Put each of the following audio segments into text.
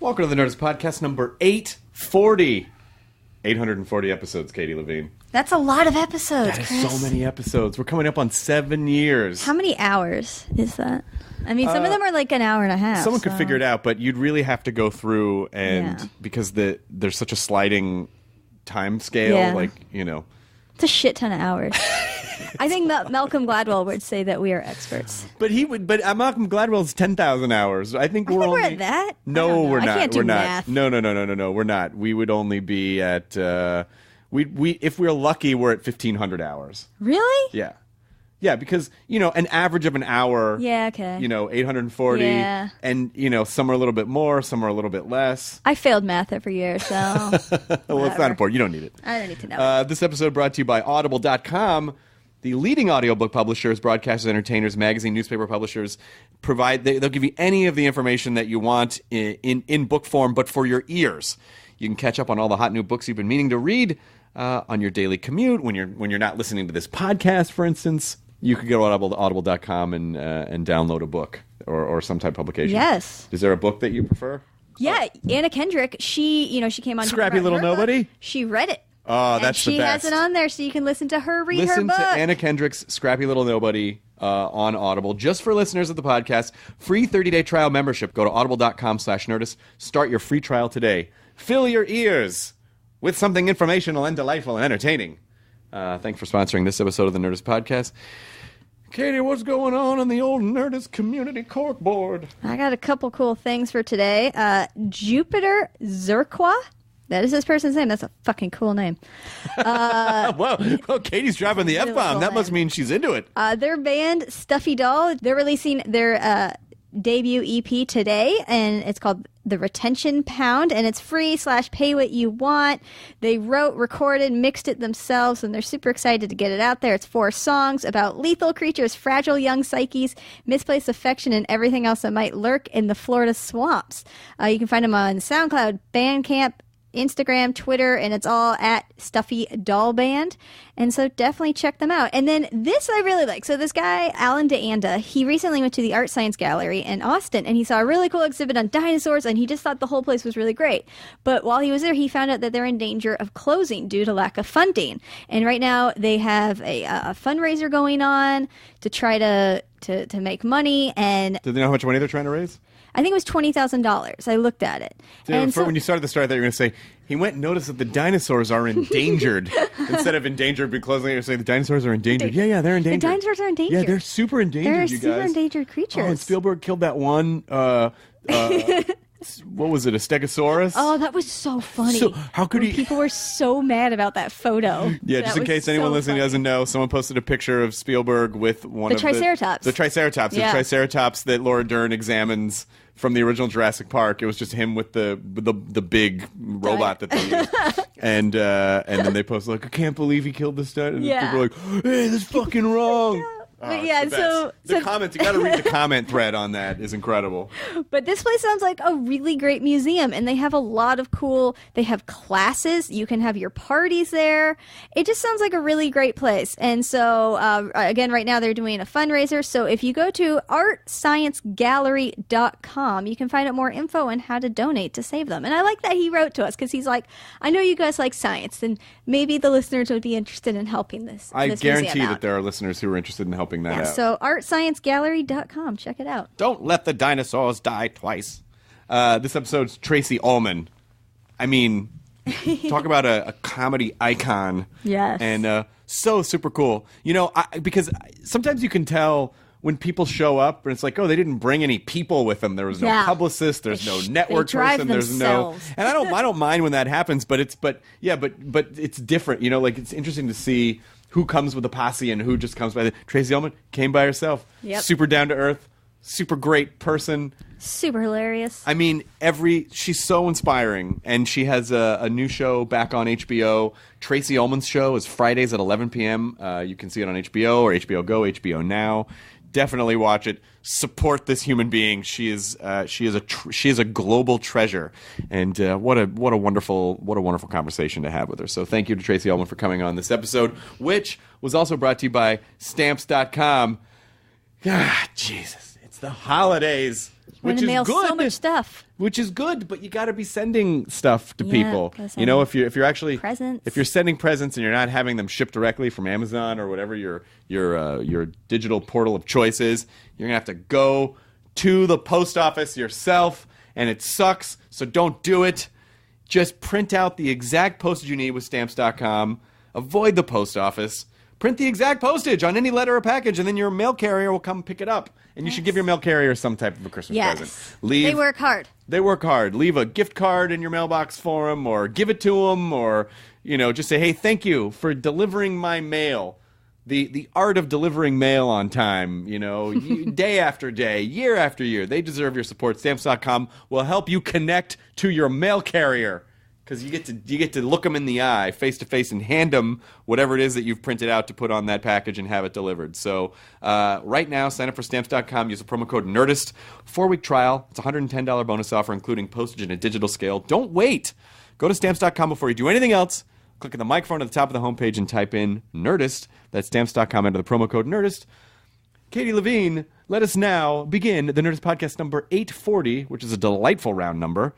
Welcome to the Nerdist Podcast number 840. 840 episodes, Katie Levine. That's a lot of episodes, That is Chris. so many episodes. We're coming up on 7 years. How many hours is that? I mean, some of them are like an hour and a half. Someone could figure it out, but you'd really have to go through and... Yeah. Because there's such a sliding time scale, Yeah. It's a shit ton of hours. I think Malcolm Gladwell would say that we are experts. But Malcolm Gladwell's 10,000 hours. I think we're we're at that. No, we're not. I can't do we're not. math. No, we're not. We would only be at we if we're lucky, we're at 1,500 hours. Really? Yeah. Yeah, because, an average of an hour, Yeah, okay. 840, Yeah. and, some are a little bit more, some are a little bit less. I failed math every year, so... Well, it's not important. You don't need it. I don't need to know. This episode brought to you by Audible.com. The leading audiobook publishers, broadcasters, entertainers, magazine, newspaper publishers they'll give you any of the information that you want in book form, but for your ears. You can catch up on all the hot new books you've been meaning to read on your daily commute when you're not listening to this podcast, for instance. You could go to Audible.com and download a book or some type of publication. Yes. Is there a book that you prefer? Yeah, Anna Kendrick, she came on... Scrappy Little Nobody? She read it. Oh, that's the best. She has it on there, so you can listen to her read her book. Listen to Anna Kendrick's Scrappy Little Nobody on Audible. Just for listeners of the podcast, free 30-day trial membership. Go to audible.com/Nerdist. Start your free trial today. Fill your ears with something informational and delightful and entertaining. Thanks for sponsoring this episode of the Nerdist Podcast. Katie, what's going on the old Nerdist community corkboard? I got a couple cool things for today. Jupiter Zerqua. That is this person's name. That's a fucking cool name. Well, Katie's dropping the Really F-bomb. cool That must name. mean she's into it. Their band, Stuffy Doll, they're releasing their debut EP today, and it's called The Retention Pound, and it's free / pay what you want. They wrote, recorded, mixed it themselves, and they're super excited to get it out there. It's 4 songs about lethal creatures, fragile young psyches, misplaced affection, and everything else that might lurk in the Florida swamps. You can find them on SoundCloud, Bandcamp, Instagram, Twitter, and it's all at Stuffy Doll Band. And so definitely check them out. And then this I really like. So this guy, Alan DeAnda, he recently went to the Art Science Gallery in Austin, and he saw a really cool exhibit on dinosaurs, and he just thought the whole place was really great. But while he was there, he found out that they're in danger of closing due to lack of funding. And right now they have a fundraiser going on to try to make money. And Do they know how much money they're trying to raise? I think it was $20,000. I looked at it. And When you started the story, I thought you were going to say, he went and noticed that the dinosaurs are endangered. Instead of endangered, but closing it, you're saying the dinosaurs are endangered. Yeah, they're endangered. The dinosaurs are endangered. Yeah, they're super endangered, They're you guys. super endangered creatures. Oh, and Spielberg killed that one, what was it, a Stegosaurus? Oh, that was so funny. So, how could he... People were so mad about that photo. Yeah, That just in was case anyone so listening funny. doesn't know, someone posted a picture of Spielberg with one of Triceratops. The Triceratops. Yeah. The Triceratops that Laura Dern examines from the original Jurassic Park. It was just him with the big robot that they used. And then they posted, like, I can't believe he killed this dinosaur. And Yeah. people were like, hey, that's fucking wrong. But it's yeah, the so- best. The so- comments, you got to read the comment thread on that. Is incredible. But this place sounds like a really great museum, and they have a lot of they have classes. You can have your parties there. It just sounds like a really great place. And so, again, right now they're doing a fundraiser. So if you go to artsciencegallery.com, you can find out more info on how to donate to save them. And I like that he wrote to us, because he's like, I know you guys like science, and maybe the listeners would be interested in helping this I this guarantee museum out. that there are listeners who are interested in helping that out. So artsciencegallery.com. Check it out. Don't let the dinosaurs die twice. This episode's Tracey Ullman. I mean, talk about a comedy icon. Yes. And so super cool. Because sometimes you can tell when people show up and it's like, oh, they didn't bring any people with them. There was no publicist. There's no network drive person. There's no. themselves. And I don't mind when that happens. But it's different. Like it's interesting to see who comes with a posse and who just comes by. Tracey Ullman came by herself. Yep. Super down to earth. Super great person. Super hilarious. I mean, she's so inspiring, and she has a new show back on HBO. Tracey Ullman Show is Fridays at 11 p.m. You can see it on HBO or HBO Go, HBO Now. Definitely watch it. Support this human being. She is a global treasure, and what a wonderful conversation to have with her. So thank you to Tracey Ullman for coming on this episode, which was also brought to you by Stamps.com. Ah, Jesus. It's the holidays. We're which gonna is mail good. so much stuff. Which is good, but you got to be sending stuff to Yeah, people. gotta You know, send if you're actually presents. if you're sending presents and you're not having them shipped directly from Amazon or whatever your digital portal of choice is, you're gonna have to go to the post office yourself, and it sucks. So don't do it. Just print out the exact postage you need with Stamps.com. Avoid the post office. Print the exact postage on any letter or package, and then your mail carrier will come pick it up. And you should give your mail carrier some type of a Christmas present. They work hard. They work hard. Leave a gift card in your mailbox for them, or give it to them, or just say, "Hey, thank you for delivering my mail." The art of delivering mail on time, day after day, year after year. They deserve your support. Stamps.com will help you connect to your mail carrier. Because you get to look them in the eye, face to face, and hand them whatever it is that you've printed out to put on that package and have it delivered. So right now, sign up for Stamps.com. Use the promo code Nerdist. 4-week trial. It's a $110 bonus offer, including postage and a digital scale. Don't wait. Go to Stamps.com before you do anything else. Click on the microphone at the top of the homepage and type in Nerdist. That's Stamps.com. Enter the promo code Nerdist. Katie Levine, let us now begin the Nerdist podcast number 840, which is a delightful round number,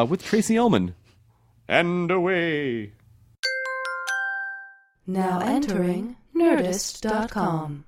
with Tracey Ullman. And away. Now entering Nerdist.com.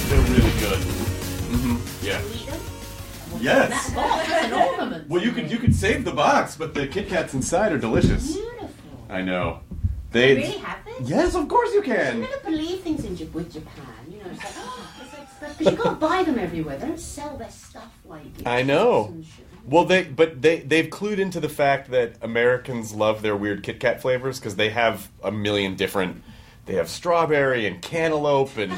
They're really good. Yeah. Yes. That's an ornament. Well, you could save the box, but the Kit Kats inside are delicious. Beautiful. I know. You really have this? Yes, of course you I can. never believe things with Japan. It's like, because you can't buy them everywhere. They don't sell their stuff like. I know. and shit. Well, they've clued into the fact that Americans love their weird Kit Kat flavors because they have a million different. They have strawberry and cantaloupe, and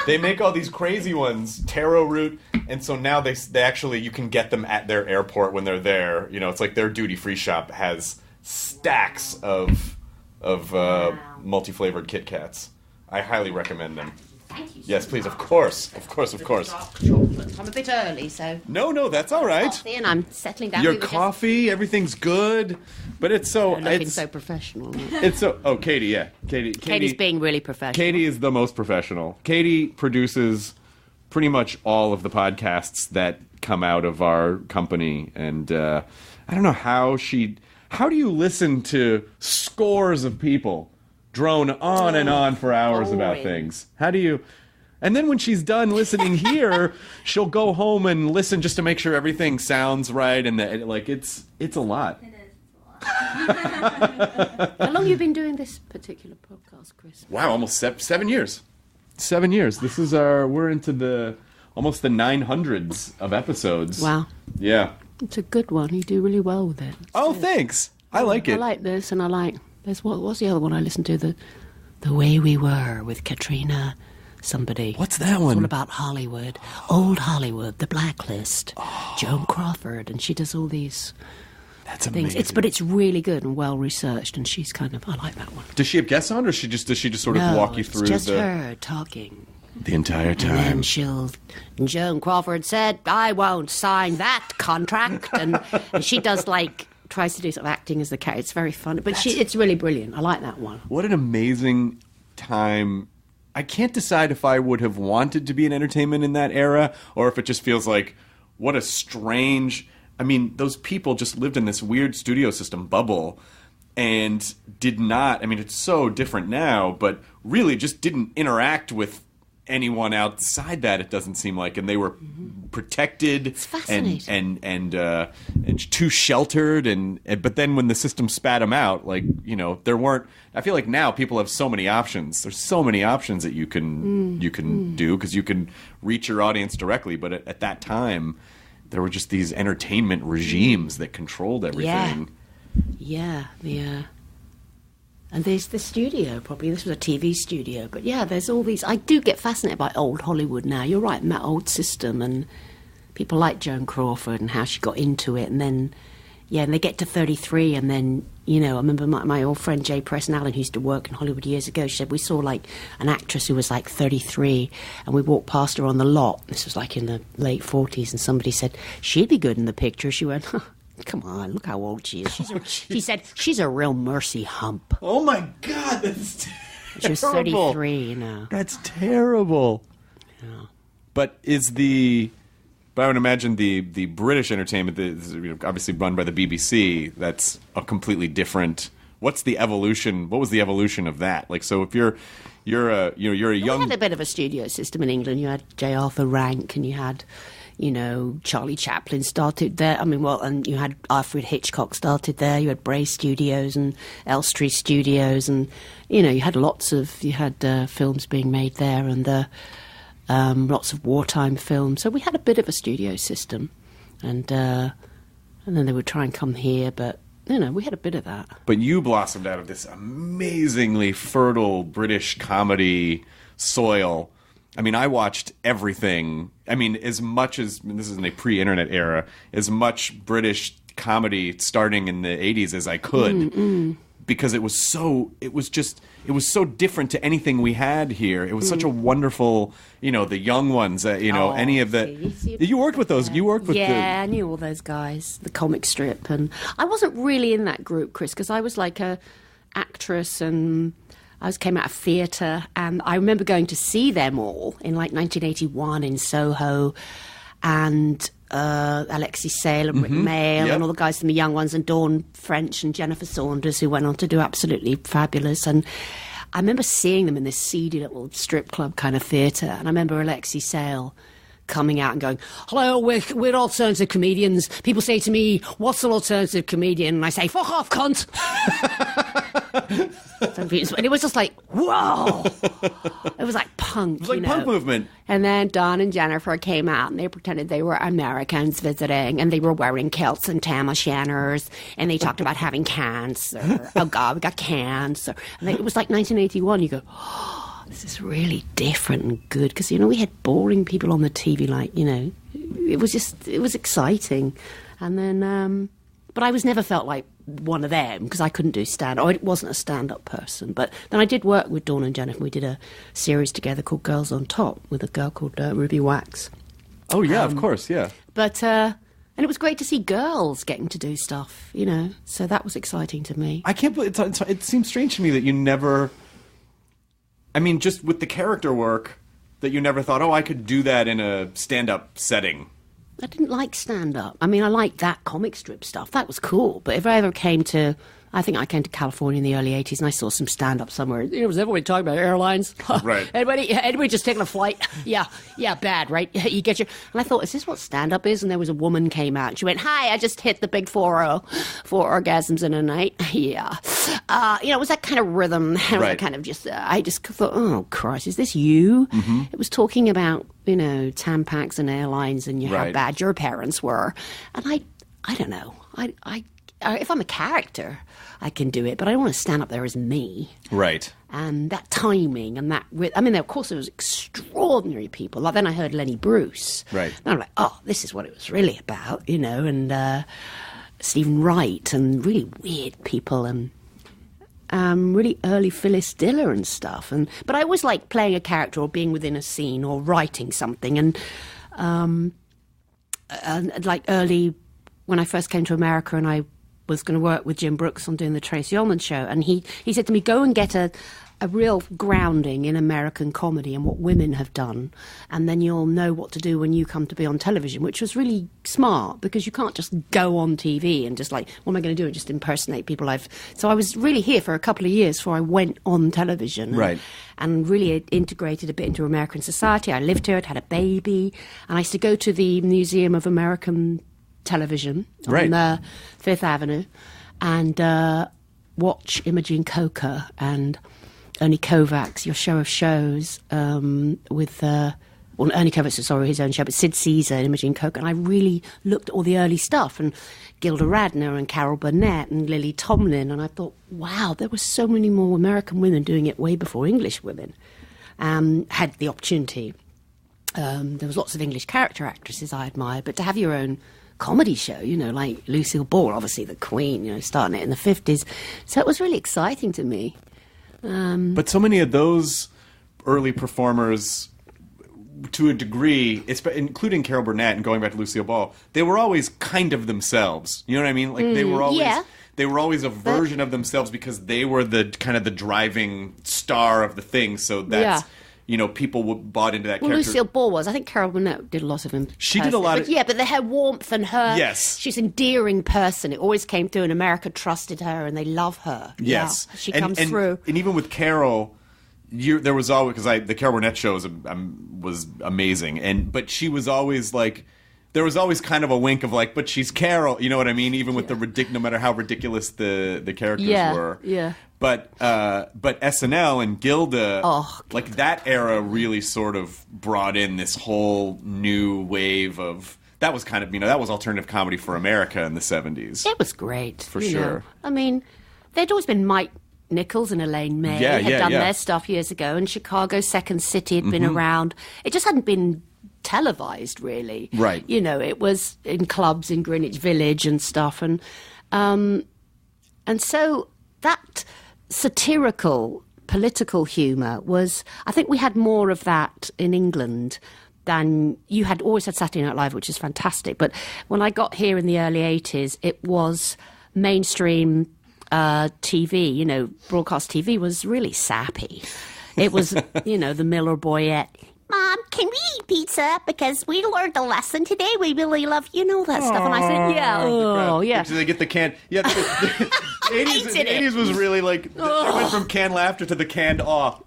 they make all these crazy ones, taro root, and so now they actually you can get them at their airport when they're there. It's like their duty-free shop has stacks of multi-flavored Kit Kats. I highly recommend them. Thank you. Yes, please, of course. Dark chocolate. I'm a bit early, so. No, that's all right. Coffee, and I'm settling down. Your We were coffee, everything's good, but it's so looking so professional. it's so. Oh, Katie, yeah, Katie's being really professional. Katie is the most professional. Katie produces pretty much all of the podcasts that come out of our company, and I don't know how do you listen to scores of people drone on and on for hours about boring. things? How do you? And then when she's done listening here, she'll go home and listen just to make sure everything sounds right, and that it's a lot. It is a lot. How long have you been doing this particular podcast, Chris? Wow, almost 7 years. 7 years. This is we're into almost the 900s of episodes. Wow. Yeah. It's a good one. You do really well with it. Oh, thanks. I like it. I like this, and I like. There's what's the other one I listened to? The Way We Were with Katrina. Somebody. What's that one? It's all about Hollywood, old Hollywood, The Blacklist, Joan Crawford, and she does all these That's things. amazing. But it's really good and well researched, and she's I like that one. Does she have guests on, or does she just sort of walk you through it's just her talking. the entire And time? then Joan Crawford said, "I won't sign that contract," and she does tries to do sort of acting as the character. It's very fun, but it's really brilliant. I like that one. What an amazing time. I can't decide if I would have wanted to be in entertainment in that era, or if it just feels like, what a strange... I mean, those people just lived in this weird studio system bubble and did not... I mean, it's so different now, but really just didn't interact with anyone outside that, it doesn't seem like. And they were protected It's fascinating. and too sheltered. But then when the system spat them out, there weren't... I feel like now people have so many options. There's so many options that you can do, because you can reach your audience directly. But at that time, there were just these entertainment regimes that controlled everything. Yeah. And there's the studio, probably. This was a TV studio. But yeah, there's all these... I do get fascinated by old Hollywood now. You're right, that old system, and people like Joan Crawford and how she got into it. And then Yeah, and they get to 33, and then, you know, I remember my old friend Jay Preston Allen, who used to work in Hollywood years ago, she said, we saw, like, an actress who was, like, 33, and we walked past her on the lot. This was, like, in the late 40s, and somebody said, she'd be good in the picture. She went, come on, look how old she is. She said, she's a real mercy hump. Oh, my God, that's terrible. She was 33, you know. That's terrible. Yeah. But But I would imagine the British entertainment, obviously run by the BBC, that's a completely different. What's the evolution? What was the evolution of that? Like, so if you're a young. We had a bit of a studio system in England. You had J. Arthur Rank, and you had, you know, Charlie Chaplin started there. I mean, well, and you had Alfred Hitchcock started there. You had Bray Studios and Elstree Studios, and you know, you had films being made there, and lots of wartime films. So we had a bit of a studio system, and then they would try and come here, but you know, we had a bit of that. But you blossomed out of this amazingly fertile British comedy soil. I mean, I watched everything. I mean, as much as, this is in the pre-internet era, as much British comedy starting in the 80s as I could. Because it was so different to anything we had here. It was such a wonderful, you know, the young ones, any of the. You worked with those. You worked with I knew all those guys, the comic strip, and I wasn't really in that group, Chris, because I was like a actress, and I came out of theatre, and I remember going to see them all in like 1981 in Soho, and Alexi Sale and Rick Mail and all the guys from the young ones, and Dawn French and Jennifer Saunders, who went on to do absolutely fabulous. And I remember seeing them in this seedy little strip club kind of theatre, and I remember Alexi Sale coming out and going, hello, we're alternative comedians. People say to me, what's an alternative comedian? And I say, fuck off, cunt. And it was just like, whoa. It was like punk. It was like punk movement. And then Don and Jennifer came out, and they pretended they were Americans visiting, and they were wearing kilts and tam o' shanners, and they talked about having cancer. Oh, God, we got cancer. And it was like 1981. You go, oh, this is really different and good. Because, you know, we had boring people on the TV, like, you know, it was exciting. And then, but I never felt like one of them, because I couldn't do stand-up. I wasn't a stand-up person. But then I did work with Dawn and Jennifer. We did a series together called Girls on Top with a girl called Ruby Wax. Oh, yeah, of course, yeah. But, and it was great to see girls getting to do stuff, you know. So that was exciting to me. I can't believe it seems strange to me that you never, I mean, just with the character work, that you never thought, oh, I could do that in a stand-up setting. I didn't like stand-up. I mean, I liked that comic strip stuff. That was cool. But if I ever came to... I think I came to California in the early 80s, and I saw some stand-up somewhere. You know, was everybody talking about airlines? Right. Anybody just taking a flight? Yeah, bad, right? You get your... And I thought, is this what stand-up is? And there was a woman came out, and she went, hi, I just hit the big 4 orgasms in a night. Yeah. You know, it was that kind of rhythm. And right. Kind of just... I just thought, oh, Christ, is this you? Mm-hmm. It was talking about, you know, Tampax and airlines and how bad your parents were. And I don't know. If I'm a character, I can do it, but I don't want to stand up there as me. Right. And that timing and that... I mean, of course, there was extraordinary people. Like, then I heard Lenny Bruce. Right. And I'm like, oh, this is what it was really about, you know, and Stephen Wright and really weird people and really early Phyllis Diller and stuff. But I always like playing a character or being within a scene or writing something. And like early... When I first came to America and I was going to work with Jim Brooks on doing the Tracey Ullman Show, and he said to me, go and get a real grounding in American comedy and what women have done, and then you'll know what to do when you come to be on television, which was really smart, because you can't just go on TV and just like, what am I going to do? And just impersonate people So I was really here for a couple of years before I went on television. Right. And really integrated a bit into American society. I lived here, I'd had a baby, and I used to go to the Museum of American Television on Fifth Avenue and watch Imogen Coker and Ernie Kovacs, your show of shows with Ernie Kovacs, sorry, his own show, but Sid Caesar and Imogen Coker. And I really looked at all the early stuff, and Gilda Radner and Carol Burnett and Lily Tomlin, and I thought, wow, there were so many more American women doing it way before English women had the opportunity. There was lots of English character actresses I admired, but to have your own comedy show, like Lucille Ball, obviously the Queen, starting it in the 50s. So it was really exciting to me. But so many of those early performers, to a degree, including Carol Burnett and going back to Lucille Ball, they were always kind of themselves. You know what I mean? Like they were always... Yeah. They were always a version of themselves because they were the kind of the driving star of the thing. So that's, people bought into that character. Lucille Ball was. I think Carol Burnett did a lot of him. She did a lot of... Yeah, but her warmth and her... Yes. She's an endearing person. It always came through, and America trusted her, and they love her. Yes. Yeah, she comes through. And even with Carol... there was always, because the Carol Burnett show was amazing, but she was always like, there was always kind of a wink of like, but she's Carol, you know what I mean? Even with no matter how ridiculous the characters were. Yeah. But SNL and Gilda, like that era really sort of brought in this whole new wave of, that was kind of, that was alternative comedy for America in the 70s. It was great. For sure. I mean, there'd always been Mike Nichols and Elaine May had done their stuff years ago, and Chicago Second City had been around. It just hadn't been televised, really. Right. It was in clubs in Greenwich Village and stuff, and so that satirical political humour was, I think we had more of that in England than you had. Always had Saturday Night Live, which is fantastic, but when I got here in the early 80s, it was mainstream TV, broadcast TV was really sappy. It was, the Miller Boyette. Mom, can we eat pizza? Because we learned a lesson today. We really love, that stuff. And I said, yeah. So they get the can. Yeah, the 80s was really like, it went from canned laughter to the canned awe.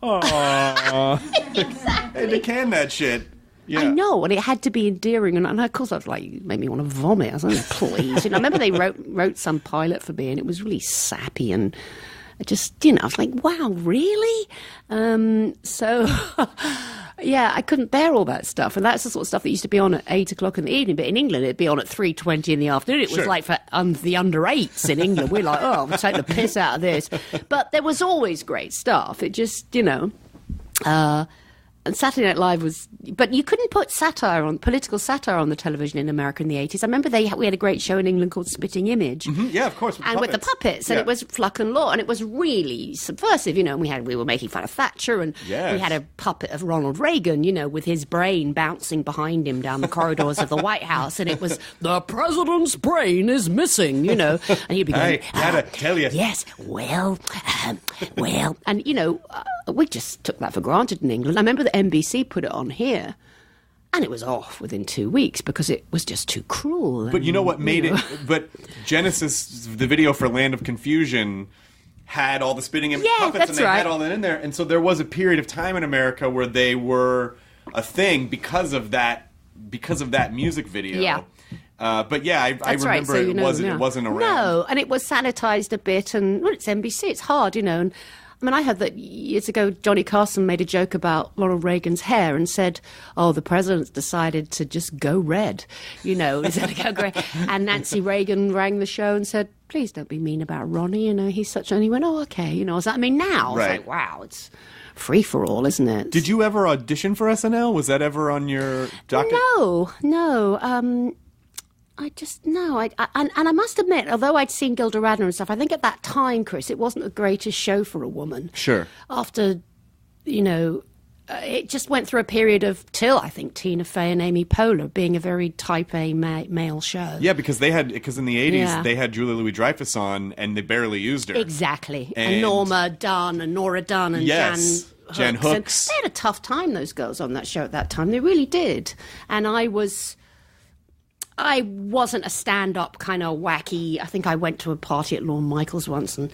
Exactly. And to can that shit. Yeah. I know, and it had to be endearing, and of course I was like, it made me want to vomit. I was like, please. I remember they wrote some pilot for me, and it was really sappy, and I just, I was like, wow, really? So, yeah, I couldn't bear all that stuff, and that's the sort of stuff that used to be on at 8 o'clock in the evening, but in England it'd be on at 3:20 in the afternoon. It was like for the under-8s in England. We're like, we'll take the piss out of this. But there was always great stuff. It just, and Saturday Night Live was... But you couldn't put political satire on the television in America in the 80s. I remember we had a great show in England called Spitting Image. Mm-hmm. Yeah, of course. With the puppets. And it was Fluck and Law. And it was really subversive, and we were making fun of Thatcher. And we had a puppet of Ronald Reagan, with his brain bouncing behind him down the corridors of the White House. And it was, the president's brain is missing, And he'd be going... I gotta tell you. Yes, well. And, we just took that for granted in England. I remember that NBC put it on here, and it was off within 2 weeks because it was just too cruel. But you know what made it... But Genesis, the video for Land of Confusion, had all the spitting image puppets, and they had all that in there. And so there was a period of time in America where they were a thing because of that music video. Yeah. But yeah, I remember it wasn't around. No, and it was sanitized a bit, and it's NBC, it's hard, and I mean, I heard that years ago Johnny Carson made a joke about Ronald Reagan's hair and said, the president's decided to just go red, he's going to go grey. And Nancy Reagan rang the show and said, please don't be mean about Ronnie, he's such, and he went, okay, now, it's like, wow, it's free for all, isn't it? Did you ever audition for SNL? Was that ever on your docket? No. And I must admit, although I'd seen Gilda Radner and stuff, I think at that time, Chris, it wasn't the greatest show for a woman. Sure. After, it just went through a period of, till I think Tina Fey and Amy Poehler being a very type A male show. Yeah, because in the 80s, they had Julia Louis-Dreyfus on, and they barely used her. Exactly. And Norma Dunn and Nora Dunn and Jan Hooks. They had a tough time, those girls on that show at that time. They really did. And I wasn't a stand-up kind of wacky. I think I went to a party at Lorne Michaels once, and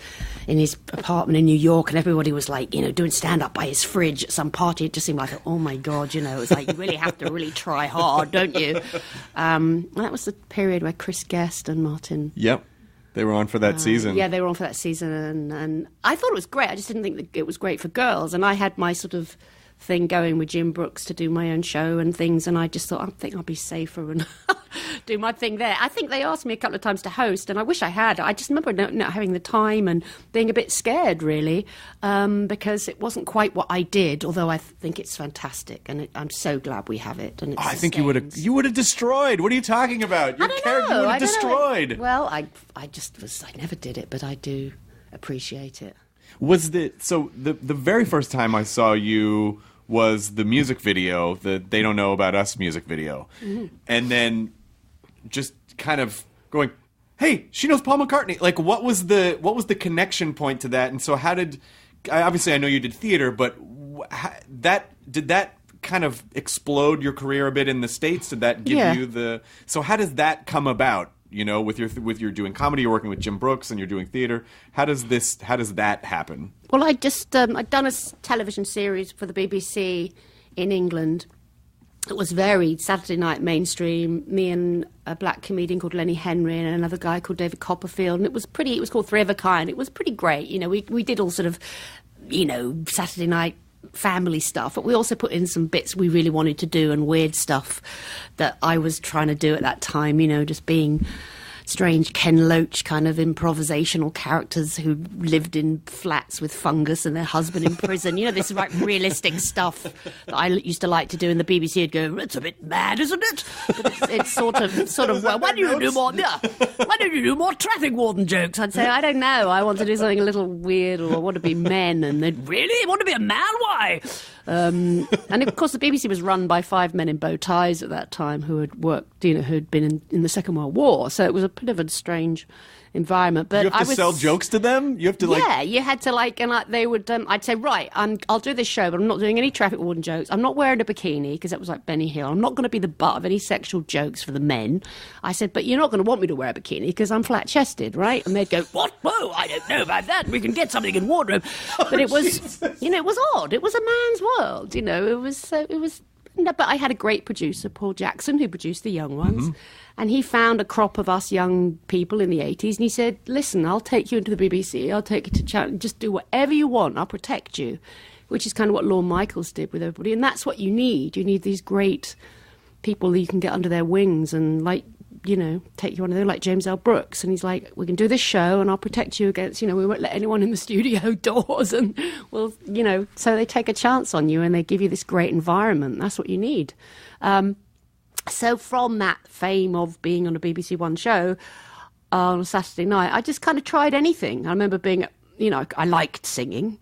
in his apartment in New York, and everybody was like, doing stand-up by his fridge at some party. It just seemed like, oh my God, it's like you really have to really try hard, don't you? That was the period where Chris Guest and Martin. Yep, they were on for that season. Yeah, they were on for that season, and I thought it was great. I just didn't think that it was great for girls, and I had my sort of thing going with Jim Brooks to do my own show and things, and I just thought, I think I'll be safer and do my thing there. I think they asked me a couple of times to host, and I wish I had. I just remember not having the time and being a bit scared, really, because it wasn't quite what I did, although I think it's fantastic, and I'm so glad we have it. And it's I think you would have destroyed. What are you talking about? Your character would have destroyed. Well, I never did it, but I do appreciate it. Was the very first time I saw you was the music video, the They Don't Know About Us music video. Mm-hmm. And then just kind of going, hey, she knows Paul McCartney. Like, what was the connection point to that? And so obviously I know you did theater, but did that kind of explode your career a bit in the States? Did that give you so how does that come about? You know, with your doing comedy, you're working with Jim Brooks, and you're doing theater. How does that happen? Well, I just I'd done a television series for the BBC in England. It was very Saturday night mainstream. Me and a black comedian called Lenny Henry and another guy called David Copperfield, and it was called Three of a Kind. It was pretty great. You know, we did all sort of, you know, Saturday night family stuff, but we also put in some bits we really wanted to do and weird stuff that I was trying to do at that time, you know, just being strange Ken Loach kind of improvisational characters who lived in flats with fungus and their husband in prison. You know, this like realistic stuff that I used to like to do, and the BBC would go, it's a bit mad, isn't it? But it's sort of well, why don't you do more traffic warden jokes? I'd say, I don't know, I want to do something a little weird, or I want to be men. And they'd, really? Want to be a man? Why? And of course the BBC was run by 5 men in bow ties at that time who had worked, you know, who'd been in the Second World War, so it was a bit of a strange environment. But you have to sell jokes to them? You have to you had to and they would, I'd say, right, I'll do this show, but I'm not doing any traffic warden jokes. I'm not wearing a bikini, because that was like Benny Hill. I'm not going to be the butt of any sexual jokes for the men. I said, but you're not going to want me to wear a bikini because I'm flat-chested, right? And they'd go, what? Whoa, I don't know about that. We can get something in wardrobe. But it was, Jesus. You know, it was odd. It was a man's world, you know. It was. No, but I had a great producer, Paul Jackson, who produced The Young Ones. Mm-hmm. And he found a crop of us young people in the 80s, and he said, listen, I'll take you into the BBC, I'll take you to channel, just do whatever you want, I'll protect you, which is kind of what Lorne Michaels did with everybody. And that's what you need. You need these great people that you can get under their wings and, like, you know, take you on there, like James L. Brooks. And he's like, we can do this show and I'll protect you against, you know, we won't let anyone in the studio doors, and we'll, you know, so they take a chance on you and they give you this great environment. That's what you need. So from that fame of being on a BBC One show on a Saturday night, I just kind of tried anything. I remember being, you know, I liked singing.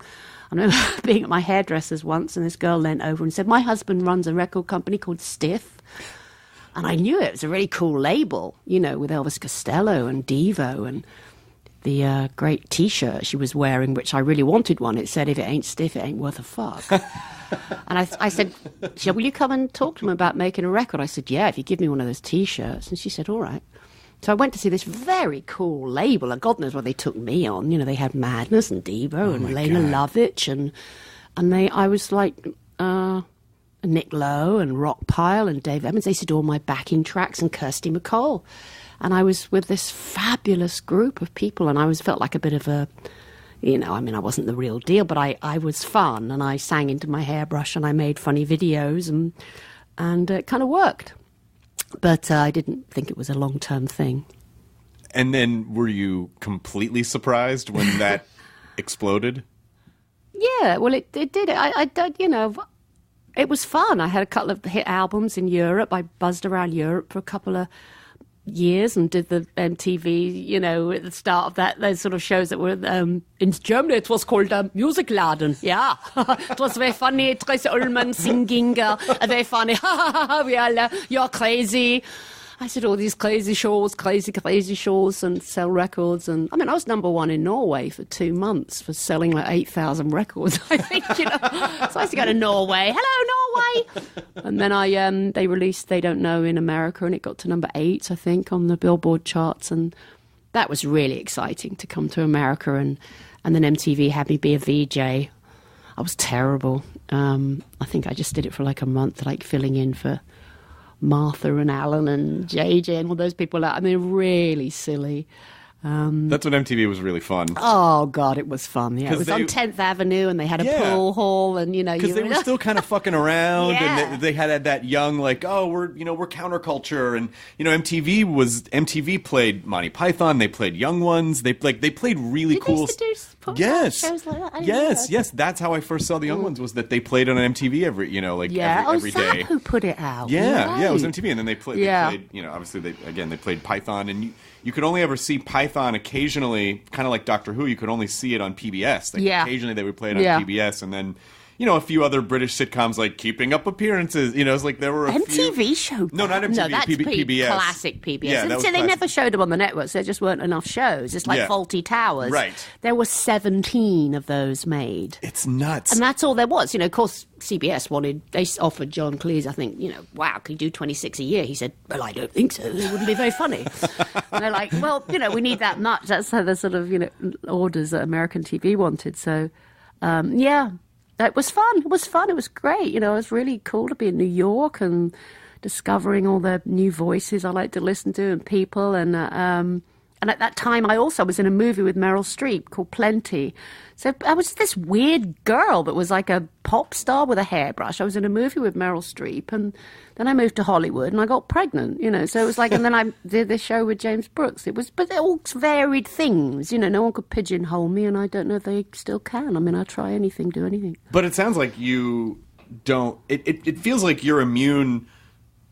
I remember being at my hairdresser's once, and this girl leant over and said, my husband runs a record company called Stiff. And I knew it was a really cool label, you know, with Elvis Costello and Devo and the great T-shirt she was wearing, which I really wanted one. It said, if it ain't stiff, it ain't worth a fuck. And I said, will you come and talk to him about making a record? I said, yeah, if you give me one of those T-shirts. And she said, all right. So I went to see this very cool label, and God knows what they took me on. You know, they had Madness and Devo and Lena Lovitch, and I was like... Nick Lowe and Rockpile and Dave Evans. They used to do all my backing tracks, and Kirsty MacColl. And I was with this fabulous group of people, and I felt like a bit of a, you know, I mean, I wasn't the real deal, but I was fun, and I sang into my hairbrush, and I made funny videos, and it kind of worked. But I didn't think it was a long-term thing. And then were you completely surprised when that exploded? Yeah, well, it did. I you know... It was fun. I had a couple of hit albums in Europe. I buzzed around Europe for a couple of years and did the MTV, you know, at the start of that, those sort of shows that were in Germany. It was called Musikladen. Yeah. It was very funny. Tracey Ullman singing. Very funny. You're crazy. I did all these crazy shows, and sell records. And I mean, I was number one in Norway for 2 months for selling like 8,000 records, I think, you know. So I used to go to Norway. Hello, Norway! And then they released They Don't Know in America, and it got to number 8, I think, on the Billboard charts. And that was really exciting to come to America. And then MTV had me be a VJ. I was terrible. I think I just did it for like a month, like filling in for Martha and Alan and JJ and all those people. I mean, really silly. That's when MTV was really fun. Oh, God, it was fun. Yeah, it was on 10th Avenue, and they had a pool hall, and, Because they were still kind of fucking around, Yeah. and they had that young, like, oh, we're counterculture, and, MTV played Monty Python, they played Young Ones, they played really Did cool... they used to do Yes. shows like that? I didn't know. Yes, that's how I first saw the Young Ones, was that they played on MTV every Is that day. who put it out? Yeah, it was Right. MTV, and then they played. Yeah. They played, obviously they played Python, and you could only ever see Python occasionally, kind of like Doctor Who. You could only see it on PBS. Occasionally they would play it on PBS, and then a few other British sitcoms like Keeping Up Appearances. It's like there were a MTV few... showed No, not MTV. No, that's PBS. classic PBS. Yeah, and that was so they classic. never showed them on the networks. There just weren't enough shows. It's like Faulty Towers. Right. There were 17 of those made. It's nuts. And that's all there was. Of course, CBS they offered John Cleese, I think, wow, can you do 26 a year? He said, well, I don't think so. It wouldn't be very funny. And they're like, well, we need that much. That's how the sort of, orders that American TV wanted. So, it was fun. It was fun. It was great. It was really cool to be in New York and discovering all the new voices I like to listen to and people. And at that time, I also was in a movie with Meryl Streep called Plenty. So I was this weird girl that was like a pop star with a hairbrush. I was in a movie with Meryl Streep, and then I moved to Hollywood and I got pregnant. So it was like, and then I did this show with James Brooks. But they're all varied things. No one could pigeonhole me, and I don't know if they still can. I mean, I try anything, do anything. But it sounds like you don't. It feels like you're immune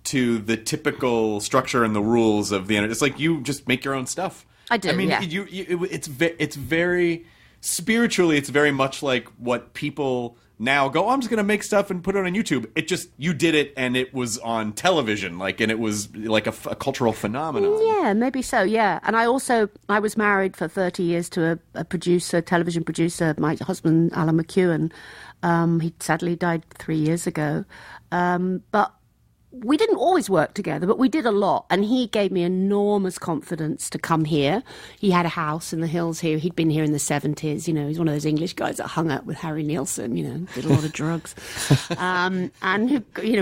to the typical structure and the rules of the internet. It's like you just make your own stuff. I do. I mean, yeah. it's very spiritually. It's very much like what people now go, I'm just going to make stuff and put it on YouTube. It just, you did it and it was on television, and it was like a cultural phenomenon. Yeah, maybe so, yeah. And I was married for 30 years to a television producer, my husband, Alan McEwen. He sadly died 3 years ago. But we didn't always work together, but we did a lot. And he gave me enormous confidence to come here. He had a house in the hills here. He'd been here in the 70s. He's one of those English guys that hung out with Harry Nilsson, did a lot of drugs. And,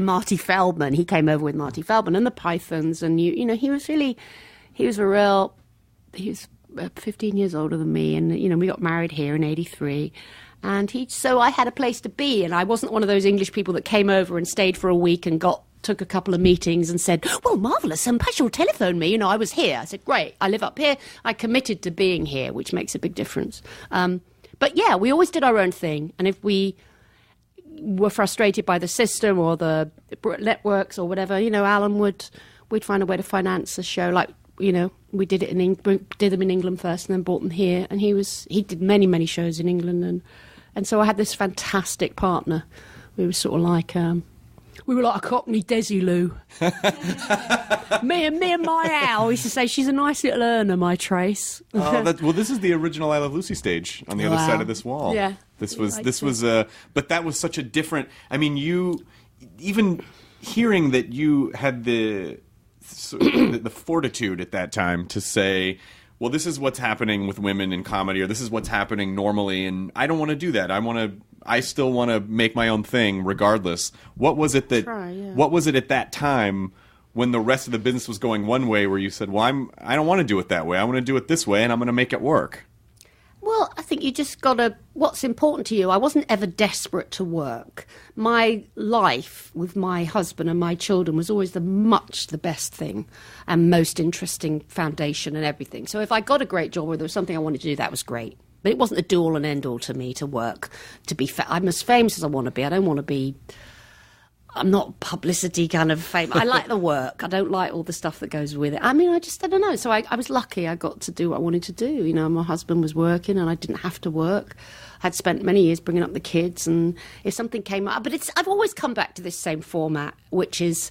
Marty Feldman, he came over with Marty Feldman and the Pythons. And, he was 15 years older than me. And, we got married here in 83. And so I had a place to be. And I wasn't one of those English people that came over and stayed for a week and took a couple of meetings and said, well, marvellous, perhaps you'll telephone me. I was here. I said, great, I live up here. I committed to being here, which makes a big difference. But yeah, we always did our own thing. And if we were frustrated by the system or the networks or whatever, Alan we'd find a way to finance a show. Like, we did did them in England first and then brought them here. And he did many, many shows in England. And so I had this fantastic partner. We were sort of like... we were like a Cockney Desilu. me and my owl used to say, she's a nice little earner, my Trace. Well, this is the original I Love Lucy stage on the other side of this wall. Yeah. This was, but that was such a different, I mean, you, even hearing that you had the fortitude at that time to say, well, this is what's happening with women in comedy, or this is what's happening normally, and I don't want to do that. I still want to make my own thing regardless. What was it What was it at that time when the rest of the business was going one way where you said, well, I don't want to do it that way. I want to do it this way, and I'm going to make it work? Well, I think you just got to... What's important to you? I wasn't ever desperate to work. My life with my husband and my children was always the best thing and most interesting foundation and everything. So if I got a great job or there was something I wanted to do, that was great. But it wasn't a do-all and end-all to me to work. I'm as famous as I want to be. I don't want to be... I'm not publicity kind of fame. I like the work. I don't like all the stuff that goes with it. I mean, I don't know. So I was lucky. I got to do what I wanted to do. My husband was working and I didn't have to work. I'd spent many years bringing up the kids, and if something came up... But I've always come back to this same format, which is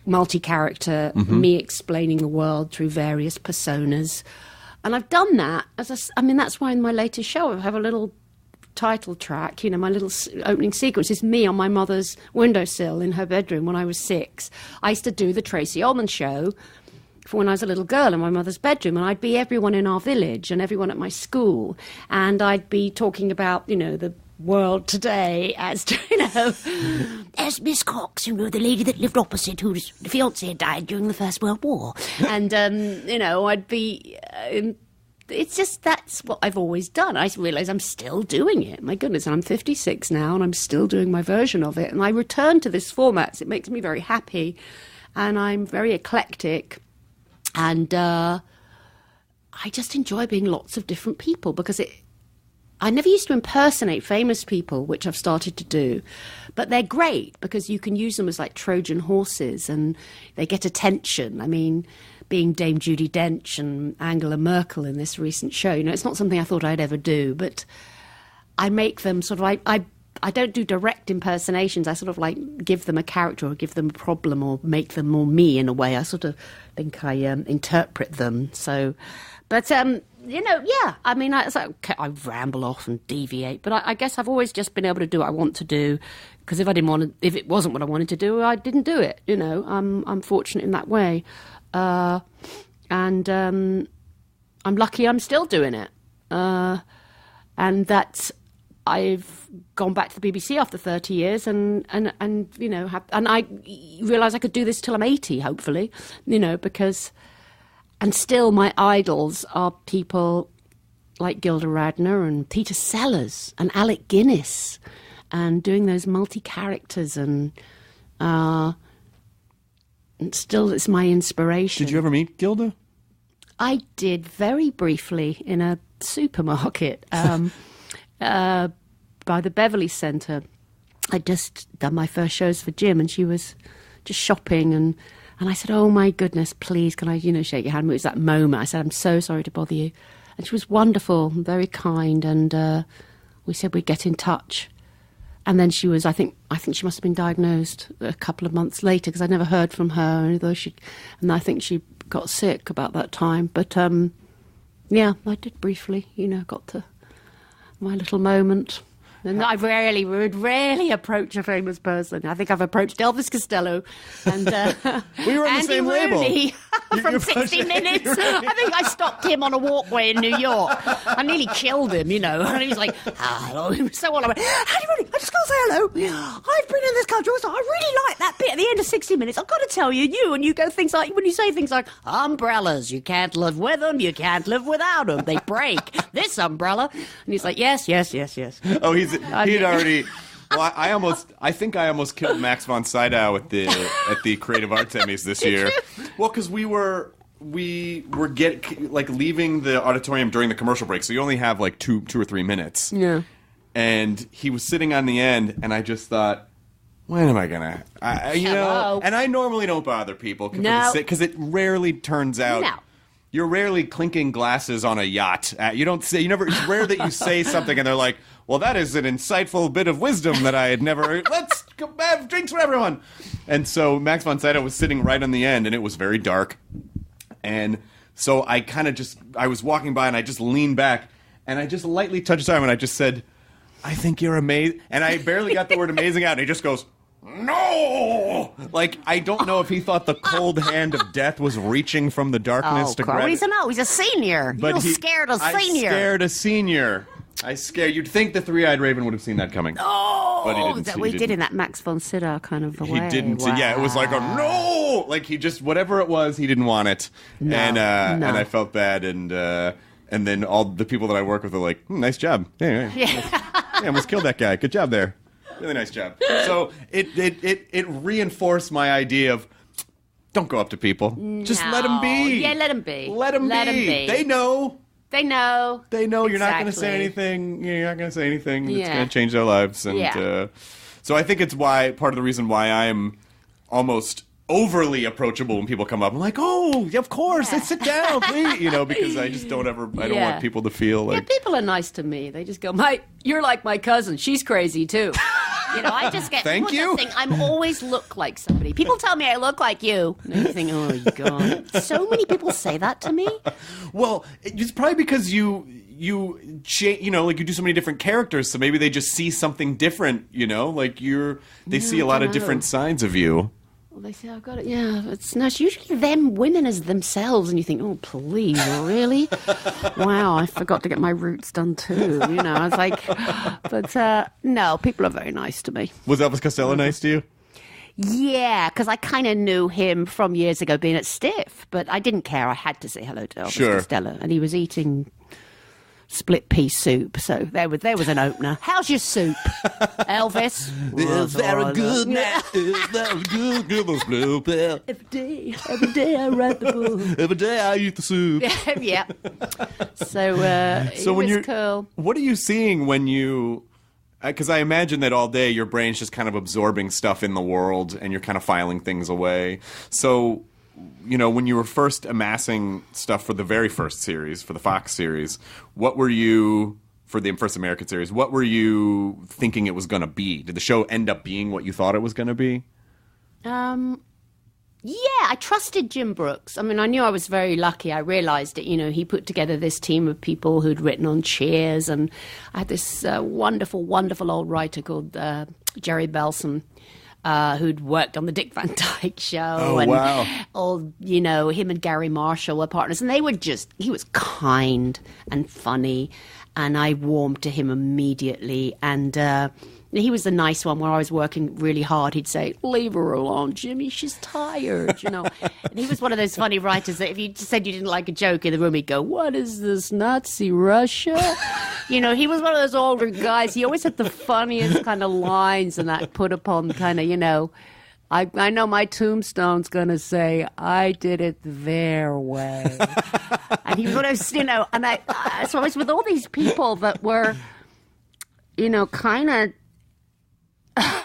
multi-character, me explaining the world through various personas. And I've done that. That's why in my latest show I have a little title track, my little opening sequence is me on my mother's windowsill in her bedroom when I was 6. I used to do the Tracey Ullman Show for when I was a little girl in my mother's bedroom, and I'd be everyone in our village and everyone at my school, and I'd be talking about, the world today as, as Miss Cox, the lady that lived opposite whose fiancé died during the First World War. And, I'd be... it's just that's what I've always done. I realise I'm still doing it. My goodness, I'm 56 now and I'm still doing my version of it. And I return to this format. So it makes me very happy. And I'm very eclectic. And I just enjoy being lots of different people because I never used to impersonate famous people, which I've started to do. But they're great because you can use them as like Trojan horses and they get attention. I mean, being Dame Judi Dench and Angela Merkel in this recent show, it's not something I thought I'd ever do, but I make them sort of, I don't do direct impersonations. I sort of like give them a character or give them a problem or make them more me in a way. I sort of think I interpret them. So, but, yeah, I mean, I ramble off and deviate, but I guess I've always just been able to do what I want to do because if it wasn't what I wanted to do, I didn't do it. I'm fortunate in that way. And I'm lucky I'm still doing it. And that I've gone back to the BBC after 30 years and I realise I could do this till I'm 80, hopefully, because, and still my idols are people like Gilda Radner and Peter Sellers and Alec Guinness and doing those multi-characters and still it's my inspiration. Did you ever meet Gilda? I did very briefly in a supermarket by the Beverly Centre. I'd just done my first shows for Jim and she was just shopping and I said, oh my goodness, please, can I, shake your hand? It was that moment. I said, I'm so sorry to bother you. And she was wonderful, very kind and we said we'd get in touch. And then she was, I think she must have been diagnosed a couple of months later because I never heard from her, and I think she got sick about that time. But, yeah, I did briefly, got to my little moment. And I would rarely approach a famous person. I think I've approached Elvis Costello and we were on the same Rooney label. from 60 Minutes. I think I stopped him on a walkway in New York. I nearly killed him, And he was like, hello. He was so on. I went, Andy Rooney, I just got to say hello. I've been in this country. I really like that bit at the end of 60 Minutes. I've got to tell you, when you say things like, umbrellas, you can't live with them, you can't live without them. They break. This umbrella. And he's like, yes. Oh, he'd already. Well, I think I almost killed Max von Sydow at the Creative Arts Emmys this year. Well, because we were leaving the auditorium during the commercial break, so you only have like two or 3 minutes. Yeah. And he was sitting on the end, and I just thought, when am I gonna? And I normally don't bother people because it rarely turns out. No. You're rarely clinking glasses on a yacht. It's rare that you say something and they're like, well, that is an insightful bit of wisdom that I had never, let's go have drinks for everyone. And so Max von Sydow was sitting right on the end and it was very dark. And so I was walking by and I just leaned back and I just lightly touched his arm and I just said, I think you're amazing. And I barely got the word amazing out and he just goes, no! Like, I don't know if he thought the cold hand of death was reaching from the darkness to grab. He's a senior. But You're scared a senior. I scared a senior. You'd think the Three-Eyed Raven would have seen that coming. Oh! But he didn't. We did in that Max von Sydow kind of way. He didn't. Wow. Yeah, it was like a no! Like, he just, whatever it was, he didn't want it. No, and I felt bad, and then all the people that I work with are like, nice job. Yeah, almost killed that guy. Good job there. Really nice job. So it reinforced my idea of don't go up to people. Just let them be. Yeah, let them be. Let them be. They know. They know. You're not going to say anything. You're not going to say anything that's going to change their lives. And so I think it's part of the reason why I'm almost overly approachable when people come up. I'm like, oh, of course, let's sit down, please. Because I just don't want people to feel like. Yeah, people are nice to me. They just go, you're like my cousin. She's crazy too. I just get. Thank you. I'm always look like somebody. People tell me I look like you. And you think, oh, God. So many people say that to me. Well, it's probably because you do so many different characters, so maybe they just see something different. They see a lot of different sides of you. Well, they say, I've got it. Yeah, it's usually them, women as themselves, and you think, oh, please, really? Wow, I forgot to get my roots done too. I was like, but no, people are very nice to me. Was Elvis Costello nice to you? Yeah, because I kind of knew him from years ago being at Stiff, but I didn't care. I had to say hello to Elvis Costello, and he was eating split pea soup, so there was an opener. How's your soup, Elvis? Is very good now. Is very good. Give us blue pill. Every day I write the book. Every day I eat the soup. Yeah. So when you're cool. What are you seeing when you? Because I imagine that all day your brain's just kind of absorbing stuff in the world, and you're kind of filing things away. So, when you were first amassing stuff for the very first series, for the Fox series, what were you, for the first American series, what were you thinking it was going to be? Did the show end up being what you thought it was going to be? Yeah, I trusted Jim Brooks. I mean, I knew I was very lucky. I realized that, he put together this team of people who'd written on Cheers, and I had this wonderful, wonderful old writer called Jerry Belson, who'd worked on the Dick Van Dyke Show. Oh, and wow. Him and Gary Marshall were partners. And they were he was kind and funny. And I warmed to him immediately. And he was the nice one where I was working really hard. He'd say, "Leave her alone, Jimmy. She's tired," And he was one of those funny writers that if you said you didn't like a joke in the room, he'd go, "What is this, Nazi Russia?" He was one of those older guys. He always had the funniest kind of lines and that put upon kind of, I know my tombstone's going to say, "I did it their way." And he was one of those, and so I was with all these people that were, kind of,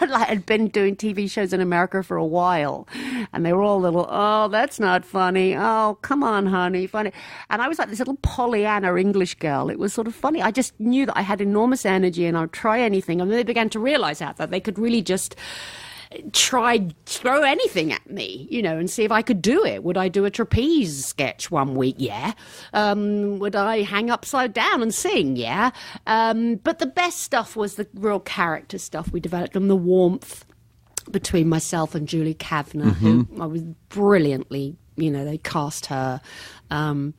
like had been doing TV shows in America for a while, and they were all little, "Oh, that's not funny. Oh, come on, honey, funny." And I was like this little Pollyanna English girl. It was sort of funny. I just knew that I had enormous energy and I'd try anything. And then they began to realize that they could really just throw anything at me, and see if I could do it. Would I do a trapeze sketch one week? Yeah. Would I hang upside down and sing? Yeah. But the best stuff was the real character stuff we developed, and the warmth between myself and Julie Kavner, who I was brilliantly, they cast her, and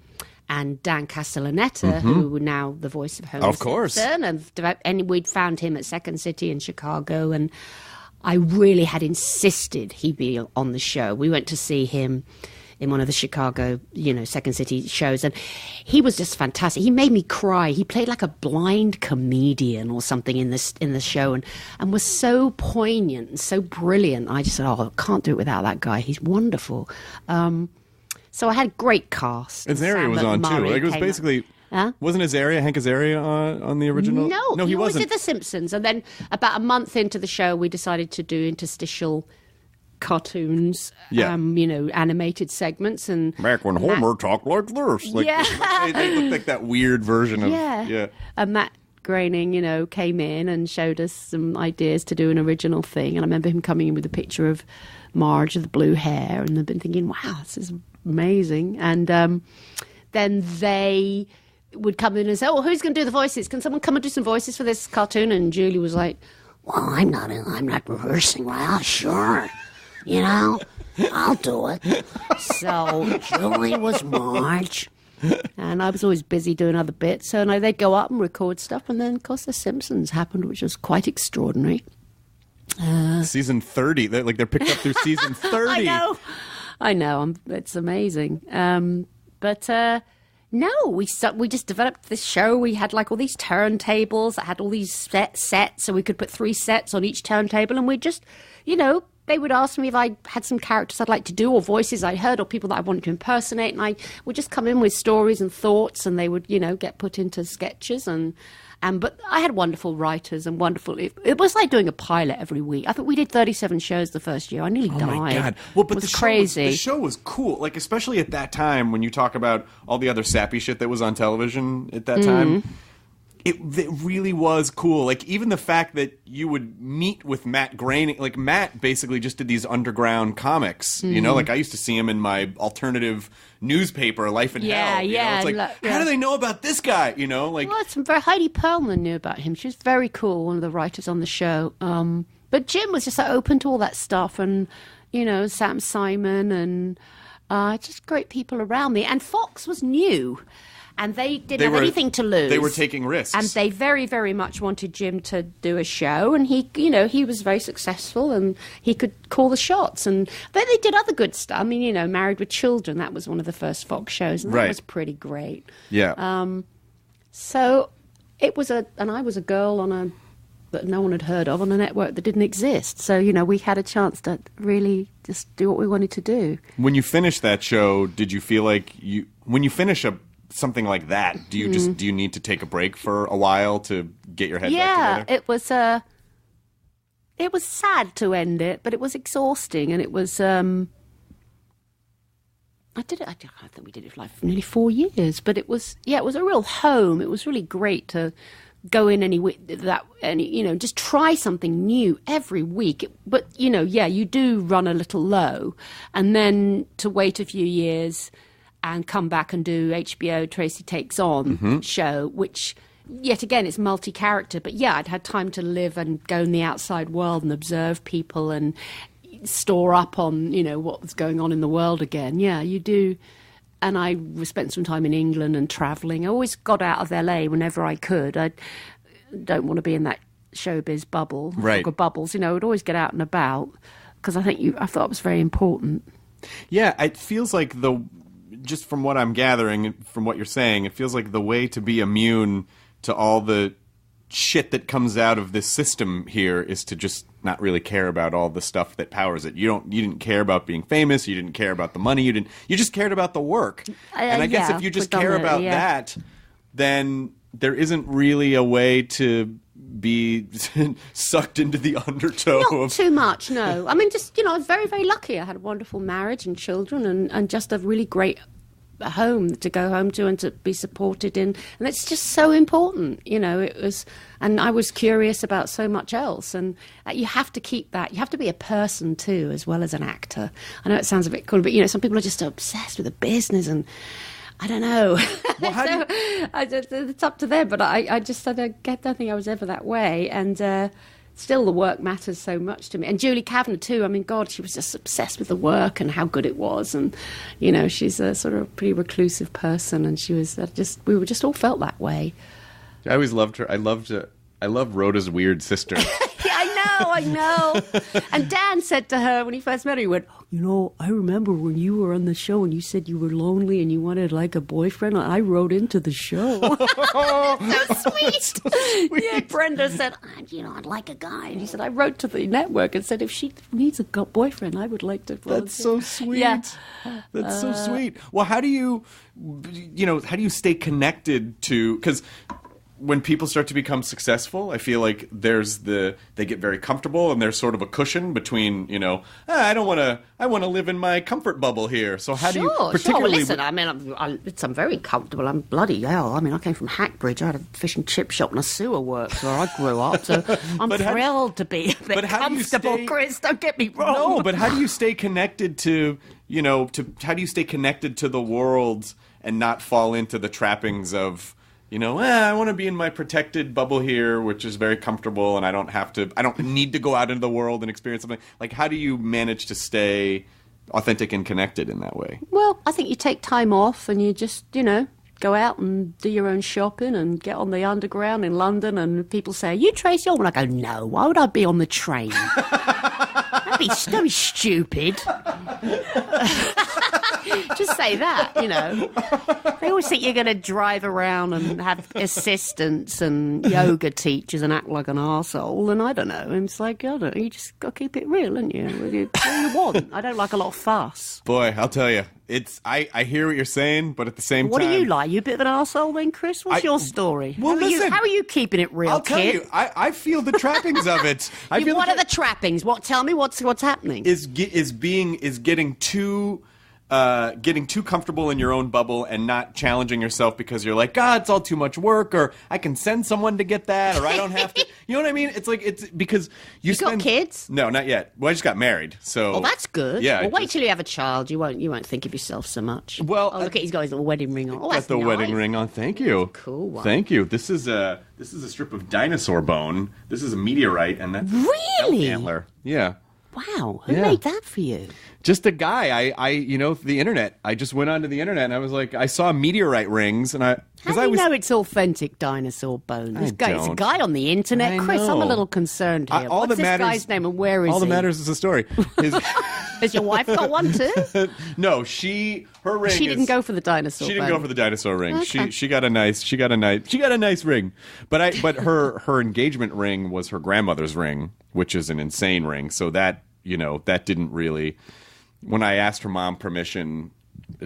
Dan Castellaneta, who were now the voice of Homer Of course. Simpson, and we'd found him at Second City in Chicago, and I really had insisted he be on the show. We went to see him in one of the Chicago, Second City shows, and he was just fantastic. He made me cry. He played like a blind comedian or something in the show, and was so poignant and so brilliant. I just said, "Oh, I can't do it without that guy. He's wonderful." So I had a great cast. Azaria was on too. It was basically. Huh? Wasn't Hank Azaria on the original? No, he wasn't. did The Simpsons, and then about a month into the show, we decided to do interstitial cartoons, animated segments, and back when Homer talked like this, they looked like that weird version of And Matt Groening, came in and showed us some ideas to do an original thing, and I remember him coming in with a picture of Marge with the blue hair, and I've been thinking, "Wow, this is amazing," and then they would come in and say, "Oh, who's going to do the voices? Can someone come and do some voices for this cartoon?" And Julie was like, "Well, I'm not rehearsing. Well, sure, I'll do it." So Julie was Marge, and I was always busy doing other bits. So they'd go up and record stuff, and then of course The Simpsons happened, which was quite extraordinary. Season 30, they're picked up through season 30. I know, it's amazing. No, we just developed this show. We had all these turntables that had all these sets, so we could put 3 sets on each turntable, and we just, they would ask me if I had some characters I'd like to do, or voices I'd heard, or people that I wanted to impersonate, and I would just come in with stories and thoughts, and they would, get put into sketches, but I had wonderful writers and it was like doing a pilot every week. I think we did 37 shows the first year. I nearly died. Oh my God. Well, but it was crazy. The show was cool. Especially at that time when you talk about all the other sappy shit that was on television at that time. It really was cool. Even the fact that you would meet with Matt Groening. Matt basically just did these underground comics. I used to see him in my alternative newspaper, Life in Hell. It's how do they know about this guy? Well, Heidi Perlman knew about him. She was very cool, one of the writers on the show. But Jim was just so open to all that stuff, and Sam Simon, and just great people around me. And Fox was new. And they didn't have anything to lose. They were taking risks. And they very, very much wanted Jim to do a show. And he was very successful and he could call the shots. And then they did other good stuff. I mean, Married with Children, that was one of the first Fox shows. And that was pretty great. Yeah. So it was and I was a girl that no one had heard of on a network that didn't exist. So, we had a chance to really just do what we wanted to do. When you finished that show, did you feel like when you finish something like that, do you need to take a break for a while to get your head back together? It was sad to end it, but it was exhausting, and it was I think we did it for like nearly 4 years, but it was a real home. It was really great to go in just try something new every week. But you do run a little low, and then to wait a few years and come back and do HBO Tracey Takes On show, which yet again it's multi-character. But I'd had time to live and go in the outside world and observe people and store up on what was going on in the world again. Yeah, you do. And I spent some time in England and travelling. I always got out of LA whenever I could. I don't want to be in that showbiz bubble, right? Or bubbles. I'd always get out and about because I thought it was very important. Yeah, it feels like just from what I'm gathering, from what you're saying, it feels like the way to be immune to all the shit that comes out of this system here is to just not really care about all the stuff that powers it. You didn't care about being famous. You didn't care about the money. You just cared about the work. And I guess if you just care about that, then there isn't really a way to be sucked into the undertow. Not too much, no. I mean, just, I was very, very lucky. I had a wonderful marriage and children and just a really great home to go home to and to be supported in. And it's just so important, it was. And I was curious about so much else. And you have to keep that. You have to be a person too, as well as an actor. I know it sounds a bit cool, but, some people are just obsessed with the business and I don't know. Well, it's up to them, but I don't think I was ever that way. And still the work matters so much to me. And Julie Kavanagh too. I mean, God, she was just obsessed with the work and how good it was. And, she's a sort of pretty reclusive person. And she was we were just all felt that way. I always loved her. I love Rhoda's weird sister. I know. And Dan said to her when he first met her, he went, I remember when you were on the show and you said you were lonely and you wanted like a boyfriend. I wrote into the show. So sweet. Yeah, Brenda said, I'd like a guy. And he said, I wrote to the network and said, if she needs a boyfriend, I would like to volunteer. That's so sweet. Yeah. That's so sweet. Well, how do you stay connected to, because when people start to become successful, I feel like they get very comfortable and there's sort of a cushion between, I want to live in my comfort bubble here. So how do you particularly... Sure, listen, I mean, I'm very comfortable. I'm bloody hell. I mean, I came from Hackbridge. I had a fish and chip shop and a sewer works where I grew up. So I'm thrilled to be a bit comfortable, Chris. Don't get me wrong. No, but how do you stay connected to the world and not fall into the trappings of... I want to be in my protected bubble here, which is very comfortable, and I don't need to go out into the world and experience something. Like, how do you manage to stay authentic and connected in that way? Well, I think you take time off and you just, go out and do your own shopping and get on the underground in London and people say, are you Tracey Ullman? I go, no, why would I be on the train? Don't be stupid. Just say that, They always think you're going to drive around and have assistants and yoga teachers and act like an arsehole, and I don't know. And it's like, you just got to keep it real, haven't you? What do you want? I don't like a lot of fuss. Boy, I'll tell you. I hear what you're saying, but at the same time... What do you like? You a bit of an arsehole then, Chris? What's your story? Well, listen, how are you keeping it real, I'll tell you, I feel the trappings of it. What are the trappings? Tell me what's happening? Is getting too comfortable in your own bubble and not challenging yourself because you're like, God, it's all too much work, or I can send someone to get that, or I don't have to. You know what I mean? It's like, it's because you got kids? No, not yet. Well, I just got married, so. Oh, that's good. Yeah. Well, wait till you have a child. You won't think of yourself so much. Well, look at, he's got his little wedding ring on. Oh, that's the nice. wedding ring on. Thank you. Cool one. Thank you. This is a strip of dinosaur bone. This is a meteorite, and that's really an antler. Yeah. Wow. Who Yeah. made that for you? Just a guy. The internet. I just went onto the internet and I was like, I saw meteorite rings and How do you know it's authentic dinosaur bone? It's a guy on the internet. I Chris, I'm a know. little concerned here. all What's that this matters- guy's name and where is all he? that matters is the story. Has your wife got one too? No, her ring. She didn't go for the dinosaur. She didn't bone. go for the dinosaur ring. Okay. She got a nice ring. But her engagement ring was her grandmother's ring, which is an insane ring. So that didn't really. When I asked her mom permission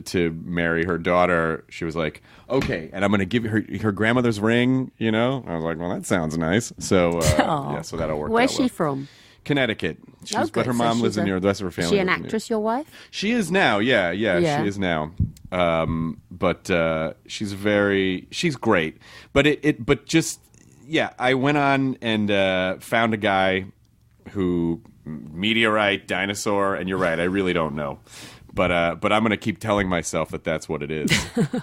to marry her daughter, she was like, "Okay," and I'm going to give her grandmother's ring. I was like, "Well, that sounds nice." So so that'll work. Where's out she well. from? Connecticut. But her So mom she's lives in New York. The rest of her family. Is she an lives in New York. actress, your wife? She is now, yeah, she is now. But she's great. But I went on and found a guy who meteorite, dinosaur, and you're right, I really don't know. But I'm going to keep telling myself that that's what it is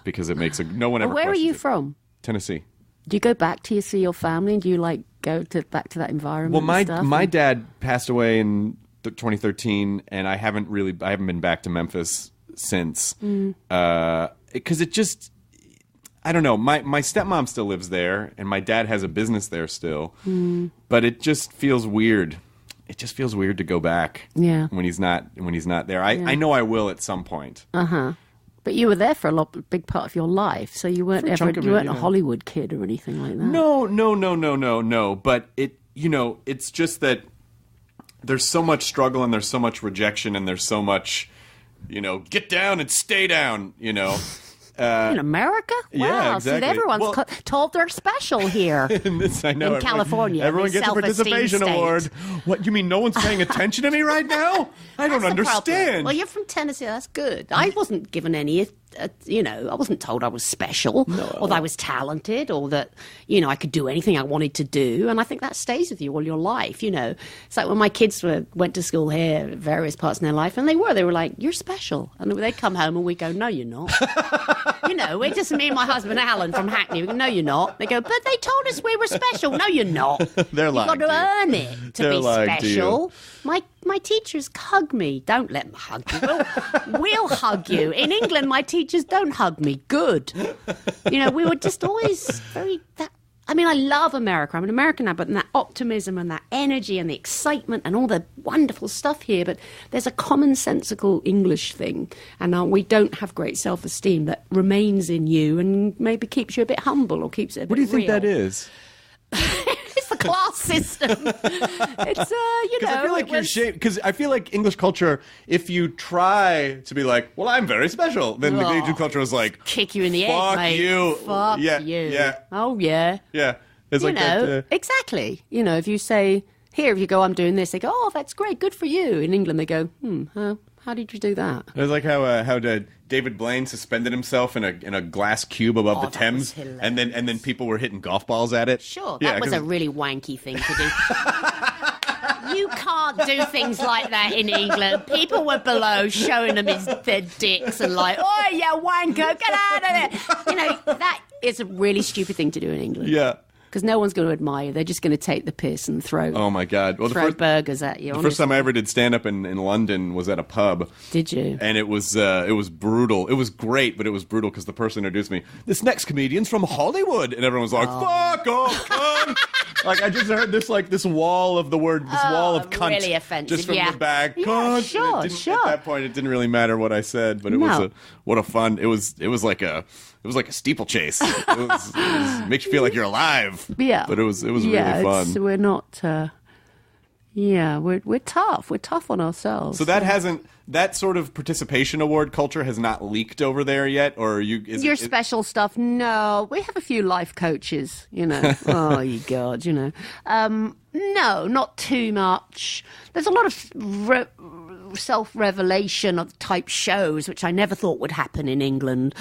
because it makes no one ever. Where are questions you it. from? Tennessee. Do you go back to see your family? And do you go back to that environment? Well, and stuff? my dad passed away in 2013, and I haven't been back to Memphis since. Because it just, I don't know. My stepmom still lives there, and my dad has a business there still. But it just feels weird. It just feels weird to go back. Yeah. When he's not there. I know I will at some point. But you were there for a big part of your life, so you weren't For a chunk of it, a Hollywood kid or anything like that. No. But it's just that there's so much struggle and there's so much rejection and there's so much, get down and stay down, In America? Yeah, Wow, exactly. See, everyone's Well- told they're special here. I know In California, Everyone the gets a participation self-esteem award. state. What, you mean no one's paying attention to me right now? I don't That's the problem. understand. Well, you're from Tennessee. That's good. I wasn't given any, I wasn't told I was special or that I was talented or that, I could do anything I wanted to do. And I think that stays with you all your life, It's like when my kids went to school here at various parts in their life, and they were like, you're special. And they'd come home and we go, no, you're not. We're just me and my husband Alan from Hackney. We go, no, you're not. They go, but they told us we were special. No, you're not. They're lying You've got to to you. earn it to They're be lying to you. special. My teachers hug me. Don't let them hug you. We'll hug you. In England, my teachers don't hug me. Good. We were just always I love America. I'm an American now, but that optimism and that energy and the excitement and all the wonderful stuff here. But there's a commonsensical English thing, and we don't have great self-esteem that remains in you and maybe keeps you a bit humble or keeps it a bit What do you think real. that is? It's the class system. It's Because I feel like you're shaped. Because I feel like English culture, if you try to be like, well, I'm very special, then the English culture is like, kick you in the fuck head, mate. you. Fuck Yeah, you. yeah. Oh, yeah. Yeah. It's like that. Exactly. If you say, here, if you go, I'm doing this, they go, oh, that's great, good for you. In England, they go, how did you do that? It's like how David Blaine suspended himself in a glass cube above the that Thames, was and then people were hitting golf balls at it. Sure, Yeah, that was 'cause- a really wanky thing to do. You can't do things like that in England. People were below showing them their dicks and like, oh, you wanker, get out of there. That is a really stupid thing to do in England. Yeah. Because no one's going to admire you. They're just going to take the piss and throw Oh my God! Well, throw burgers at you. the first time I ever did stand up in London was at a pub. Did you? And it was brutal. It was great, but it was brutal because the person introduced me. This next comedian's from Hollywood, and everyone was like, "Fuck off, cunt!" Like I just heard this wall of the word, this wall of cunt, really offensive, just from yeah. the back. Yeah, Cunt. sure, And it didn't- sure. At that point, it didn't really matter what I said, but it No. was a fun. It was like a steeplechase. It makes you feel like you're alive. Yeah. But it was really fun. We're not. We're tough. We're tough on ourselves. So that sort of participation award culture has not leaked over there yet, or Your special stuff? No, we have a few life coaches. Oh, you God, No, not too much. There's a lot of self-revelation of type shows, which I never thought would happen in England.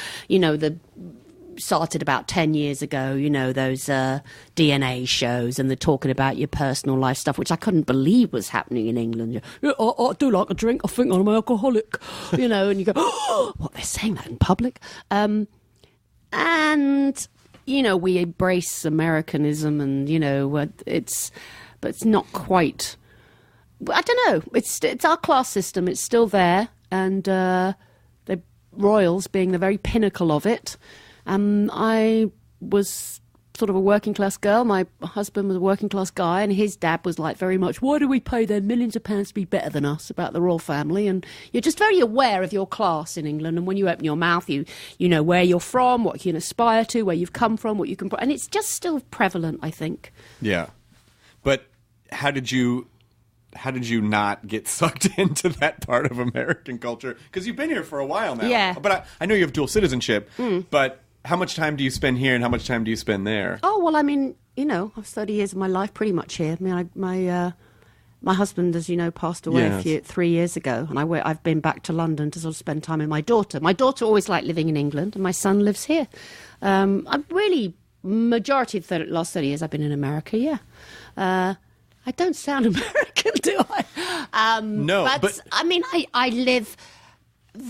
Started about 10 years ago, those DNA shows, and they're talking about your personal life stuff, which I couldn't believe was happening in England. Yeah, I do like a drink. I think I'm an alcoholic, and you go, oh, what, they're saying that in public? And, we embrace Americanism and, but it's not quite I don't know. It's our class system. It's still there, and the royals being the very pinnacle of it. I was sort of a working class girl. My husband was a working class guy, and his dad was like very much, why do we pay them millions of pounds to be better than us, about the royal family? And you're just very aware of your class in England, and when you open your mouth, you know where you're from, what you can aspire to, where you've come from, what you can... And it's just still prevalent, I think. Yeah. But how did you not get sucked into that part of American culture? Because you've been here for a while now. Yeah. But I know you have dual citizenship, but... How much time do you spend here and how much time do you spend there? Oh, well, I mean, I've 30 years of my life pretty much here. I mean, my husband, as you know, passed away 3 years ago, and I've been back to London to sort of spend time with my daughter. My daughter always liked living in England, and my son lives here. I'm really, majority of the last 30 years I've been in America, yeah. I don't sound American, do I? No, but... I mean, I live...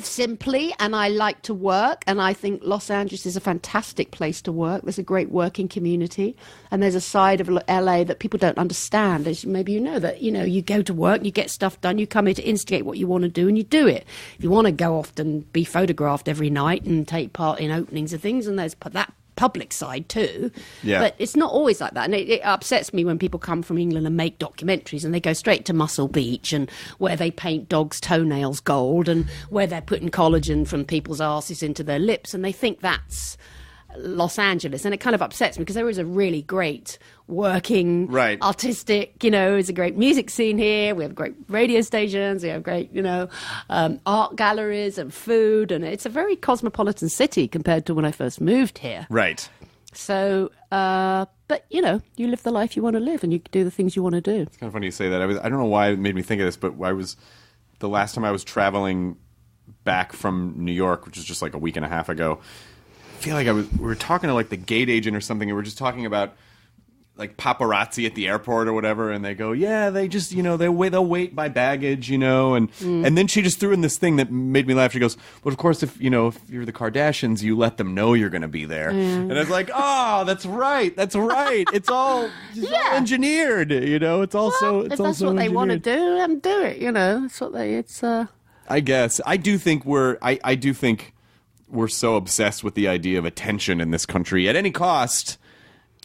simply, and I like to work, and I think Los Angeles is a fantastic place to work. There's a great working community, and there's a side of LA that people don't understand. As maybe you know, that you go to work, you get stuff done, you come here to instigate what you want to do, and you do it. If you want to go off and be photographed every night and take part in openings of things, and there's that public side too, but it's not always like that, and it upsets me when people come from England and make documentaries and they go straight to Muscle Beach and where they paint dogs' toenails gold and where they're putting collagen from people's asses into their lips, and they think that's Los Angeles, and it kind of upsets me because there is a really great working, artistic, there's a great music scene here. We have great radio stations. We have great, art galleries and food, and it's a very cosmopolitan city compared to when I first moved here. Right. So, but you live the life you want to live, and you do the things you want to do. It's kind of funny you say that. I don't know why it made me think of this, but the last time I was traveling back from New York, which was just like a week and a half ago. I feel like we were talking to like the gate agent or something, and we were just talking about like paparazzi at the airport or whatever, and they go, yeah, they just, they'll wait by baggage, and then she just threw in this thing that made me laugh. She goes, well, of course, if you're the Kardashians, you let them know you're going to be there. And I was like, oh, that's right. It's all engineered, it's also if that's what they want to do, let them do it, It's what it's I guess. I do think we're so obsessed with the idea of attention in this country at any cost.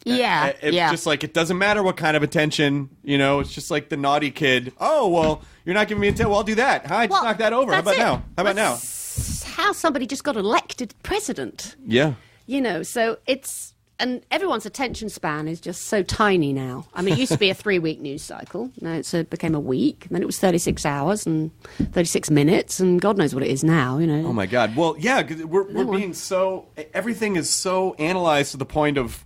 Yeah, it's just like, it doesn't matter what kind of attention, it's just like the naughty kid. Oh, well, you're not giving me attention. Well, I'll do that. Hi, just knock that over. How about now? How somebody just got elected president. Yeah. So and everyone's attention span is just so tiny now. I mean, it used to be a 3-week news cycle. Now it became a week. And then it was 36 hours and 36 minutes, and God knows what it is now, Oh, my God. Well, yeah, because we're being so... Everything is so analyzed to the point of...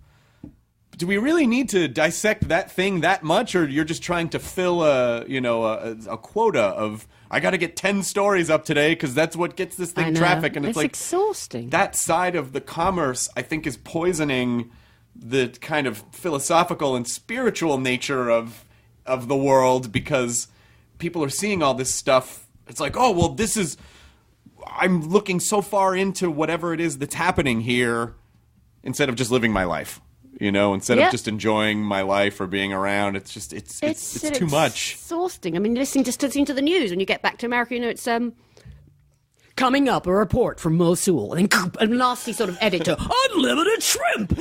Do we really need to dissect that thing that much, or you're just trying to fill a quota of... I got to get 10 stories up today because that's what gets this thing traffic, and it's like exhausting. That side of the commerce, I think, is poisoning the kind of philosophical and spiritual nature of the world, because people are seeing all this stuff. It's like, oh, well, I'm looking so far into whatever it is that's happening here instead of just living my life. Instead of just enjoying my life or being around, it's just it's too much. Exhausting. I mean, listening to the news when you get back to America, it's coming up, a report from Mosul, and a nasty sort of editor, unlimited shrimp.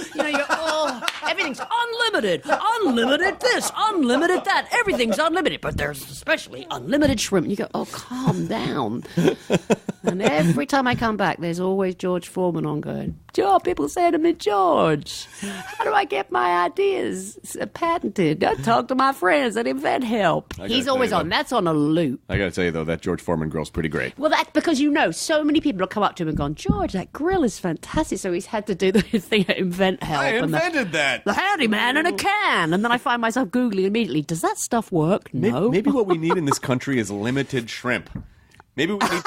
Everything's unlimited this, unlimited that, everything's unlimited, but there's especially unlimited shrimp. And you go, oh, calm down. And every time I come back, there's always George Foreman on going, people say to me, George, how do I get my ideas patented? I talk to my friends at Invent Help. He's always on. That's on a loop. I got to tell you, though, that George Foreman grill's pretty great. Well, that's because so many people have come up to him and gone, George, that grill is fantastic. So he's had to do the thing at Invent Help. I invented that. The handyman in a can. And then I find myself Googling immediately, does that stuff work? No. Maybe what we need in this country is limited shrimp. Maybe we need...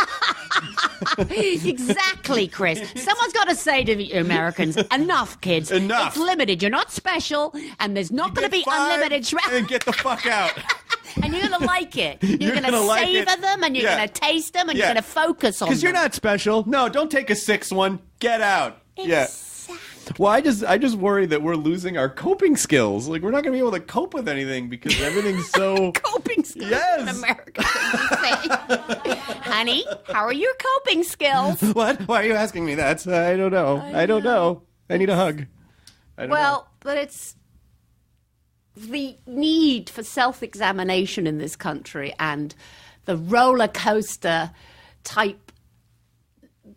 Exactly, Chris. Someone's got to say to the Americans, enough, kids. Enough. It's limited. You're not special, and there's not going to be unlimited shrimp. And get the fuck out. And you're going to like it. You're going to savor them, and you're going to taste them, and you're going to focus on them. Because you're not special. No, don't take a 6th one. Get out. Exactly. Well, I just worry that we're losing our coping skills. Like, we're not going to be able to cope with anything because everything's so... Coping skills? Yes! An American thing to say. Honey, how are your coping skills? What? Why are you asking me that? I don't know. I don't know. I need a hug. I don't know. But it's the need for self-examination in this country and the roller coaster type.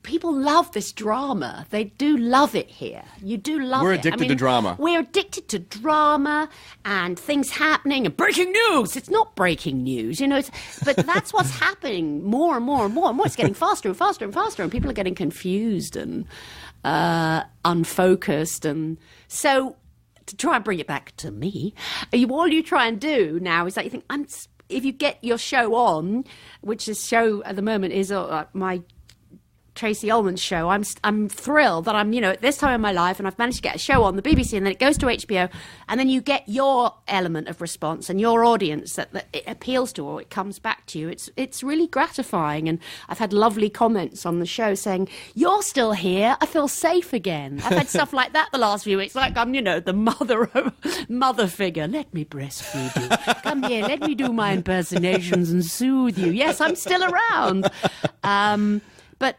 People love this drama. They do love it here. You do love it. We're addicted to drama. We're addicted to drama and things happening and breaking news. It's not breaking news, but that's what's happening more and more and more and more. It's getting faster and faster and faster, and people are getting confused and unfocused. And so to try and bring it back to me, all you try and do now is that you think, if you get your show on, which this show at the moment is my Tracey Ullman Show, I'm thrilled that I'm, at this time in my life, and I've managed to get a show on the BBC, and then it goes to HBO, and then you get your element of response and your audience that it appeals to, or it comes back to you. It's really gratifying, and I've had lovely comments on the show saying, "You're still here. I feel safe again." I've had stuff like that the last few weeks, like I'm, the mother figure. Let me breastfeed you. Come here. Let me do my impersonations and soothe you. Yes, I'm still around. But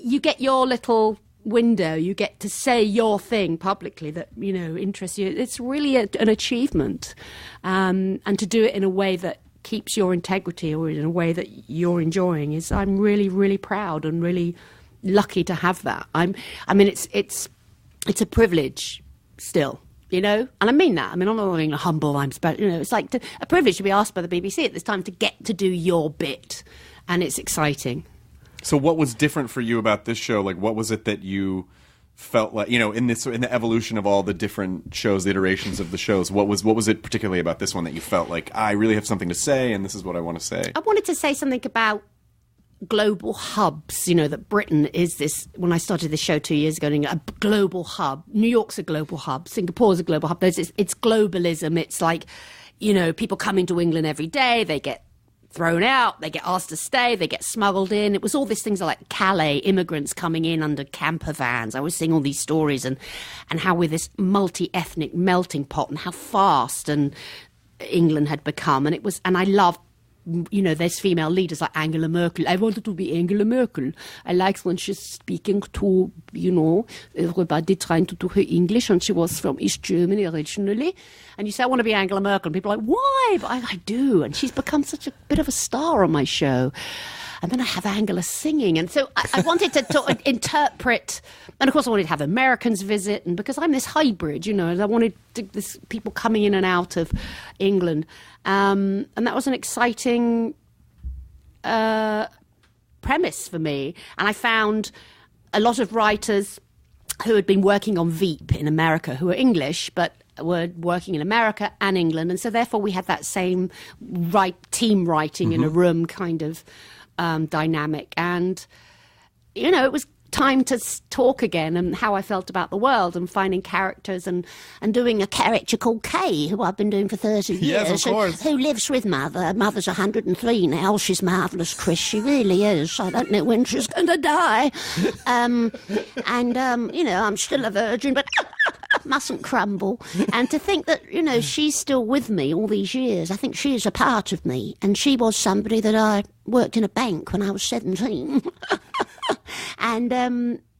you get your little window. You get to say your thing publicly that, interests you. It's really an achievement. And to do it in a way that keeps your integrity or in a way that you're enjoying I'm really, really proud and really lucky to have that. It's a privilege still. And I mean that. I'm not being humble. It's like a privilege to be asked by the BBC at this time to get to do your bit. And it's exciting. So what was different for you about this show? Like, what was it that you felt like, in the evolution of all the different shows, the iterations of the shows, what was it particularly about this one that you felt like, I really have something to say and this is what I want to say? I wanted to say something about global hubs, that Britain is this, when I started the show 2 years ago, a global hub. New York's a global hub. Singapore's a global hub. It's globalism. It's like, people come into England every day. They get thrown out, they get asked to stay, they get smuggled in. It was all these things like Calais, immigrants coming in under camper vans. I was seeing all these stories and how we're this multi-ethnic melting pot and how fast and England had become. And I love, there's female leaders like Angela Merkel. I wanted to be Angela Merkel. I liked when she's speaking to, everybody trying to do her English, and she was from East Germany originally. And you say, I want to be Angela Merkel. And people are like, why? But I do. And she's become such a bit of a star on my show. And then I have Angela singing. And so I wanted to interpret. And of course, I wanted to have Americans visit. And because I'm this hybrid, I wanted this people coming in and out of England. And that was an exciting premise for me. And I found a lot of writers who had been working on Veep in America, who were English, but were working in America and England. And so therefore we had that same team writing in a room kind of dynamic. And, it was time to talk again and how I felt about the world and finding characters and doing a character called Kay, who I've been doing for 30 years. Yes, of course. Who lives with Mother. Mother's 103 now. She's marvellous, Chris. She really is. I don't know when she's going to die. I'm still a virgin, but mustn't crumble. And to think that, she's still with me all these years. I think she is a part of me. And she was somebody that I worked in a bank when I was 17. And,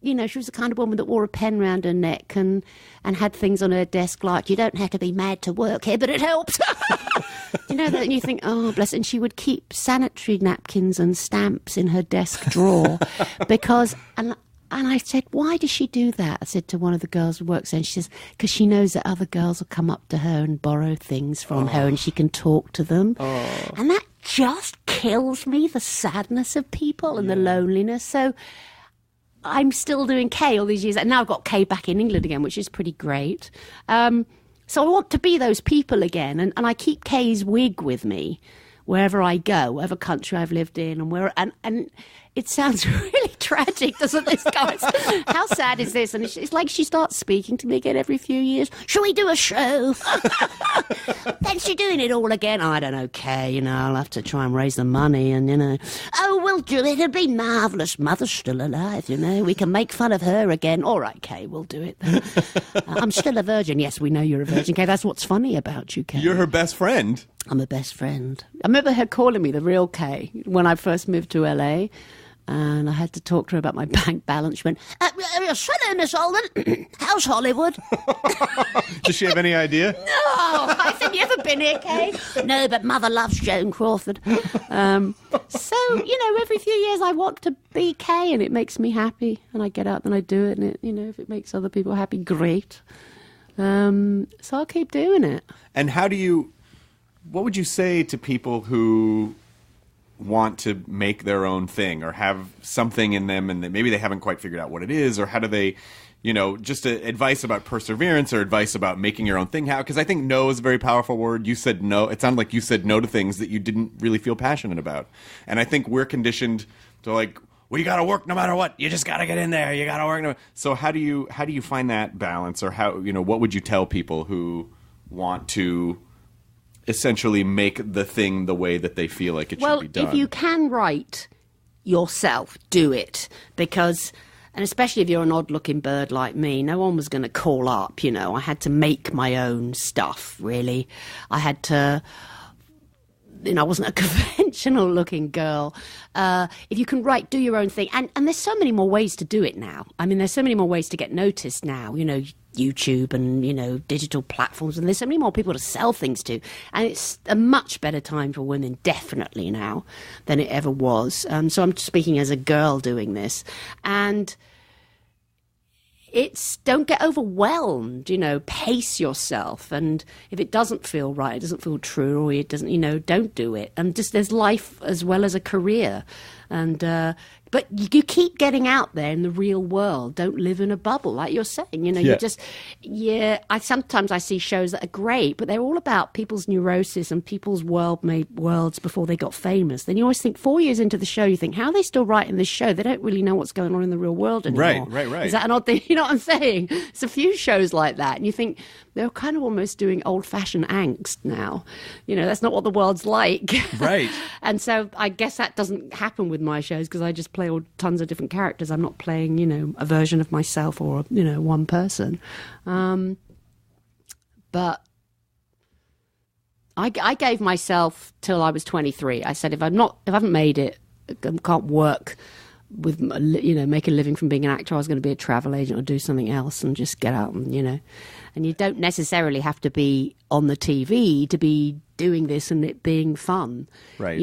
she was the kind of woman that wore a pen round her neck and had things on her desk like, you don't have to be mad to work here, but it helps. That, and you think, oh, bless her. And she would keep sanitary napkins and stamps in her desk drawer because... And I said, why does she do that? I said to one of the girls who works there, and she says, because she knows that other girls will come up to her and borrow things from her and she can talk to them. Oh. And that just kills me, the sadness of people and the loneliness. So I'm still doing Kay all these years. And now I've got Kay back in England again, which is pretty great. So I want to be those people again. And I keep Kay's wig with me wherever I go, whatever country I've lived in. And it sounds really tragic, doesn't this, guys? How sad is this? And it's like she starts speaking to me again every few years. Shall we do a show? Thanks for doing it all again. I don't know, Kay, I'll have to try and raise the money and, oh, we'll do it. It'll be marvellous. Mother's still alive, We can make fun of her again. All right, Kay, we'll do it then. I'm still a virgin. Yes, we know you're a virgin, Kay. That's what's funny about you, Kay. You're her best friend. I'm a best friend. I remember her calling me the real Kay when I first moved to LA. And I had to talk to her about my bank balance. She went, hello, Miss Ullman. How's Hollywood? Does she have any idea? No. I said, you ever been here, Kay? No, but Mother loves Joan Crawford. So, every few years I want to be Kay, and it makes me happy. And I get out and I do it. And, if it makes other people happy, great. So I'll keep doing it. And what would you say to people who want to make their own thing or have something in them and maybe they haven't quite figured out what it is, or how do they, just advice about perseverance or advice about making your own thing? How? Because I think no is a very powerful word. You said no. It sounded like you said no to things that you didn't really feel passionate about. And I think we're conditioned to well, you got to work no matter what. You just got to get in there. You got to work. So how do you find that balance, or how, what would you tell people who want to essentially make the thing the way that they feel like it should be done? Well, if you can write yourself, do it. Because, and especially if you're an odd-looking bird like me, no one was going to call up, I had to make my own stuff, really. I had to... I wasn't a conventional-looking girl. If you can write, do your own thing. And there's so many more ways to do it now. I mean, there's so many more ways to get noticed now, YouTube and, digital platforms. And there's so many more people to sell things to. And it's a much better time for women, definitely now, than it ever was. So I'm speaking as a girl doing this. And... don't get overwhelmed, pace yourself. And if it doesn't feel right, it doesn't feel true, or it doesn't, don't do it. And just there's life as well as a career. And, but you keep getting out there in the real world. Don't live in a bubble, like you're saying. Sometimes I see shows that are great, but they're all about people's neurosis and people's world-made worlds before they got famous. Then you always think, 4 years into the show, you think, how are they still writing this show? They don't really know what's going on in the real world anymore. Right. Is that an odd thing? You know what I'm saying? It's a few shows like that, and you think they're kind of almost doing old-fashioned angst now. That's not what the world's like. Right. And so I guess that doesn't happen with my shows because I just play all tons of different characters. I'm not playing, a version of myself or, one person. But I gave myself till I was 23. I said, if I haven't made it, can't work with, make a living from being an actor, I was going to be a travel agent or do something else and just get out and, and you don't necessarily have to be on the TV to be doing this and it being fun. Right.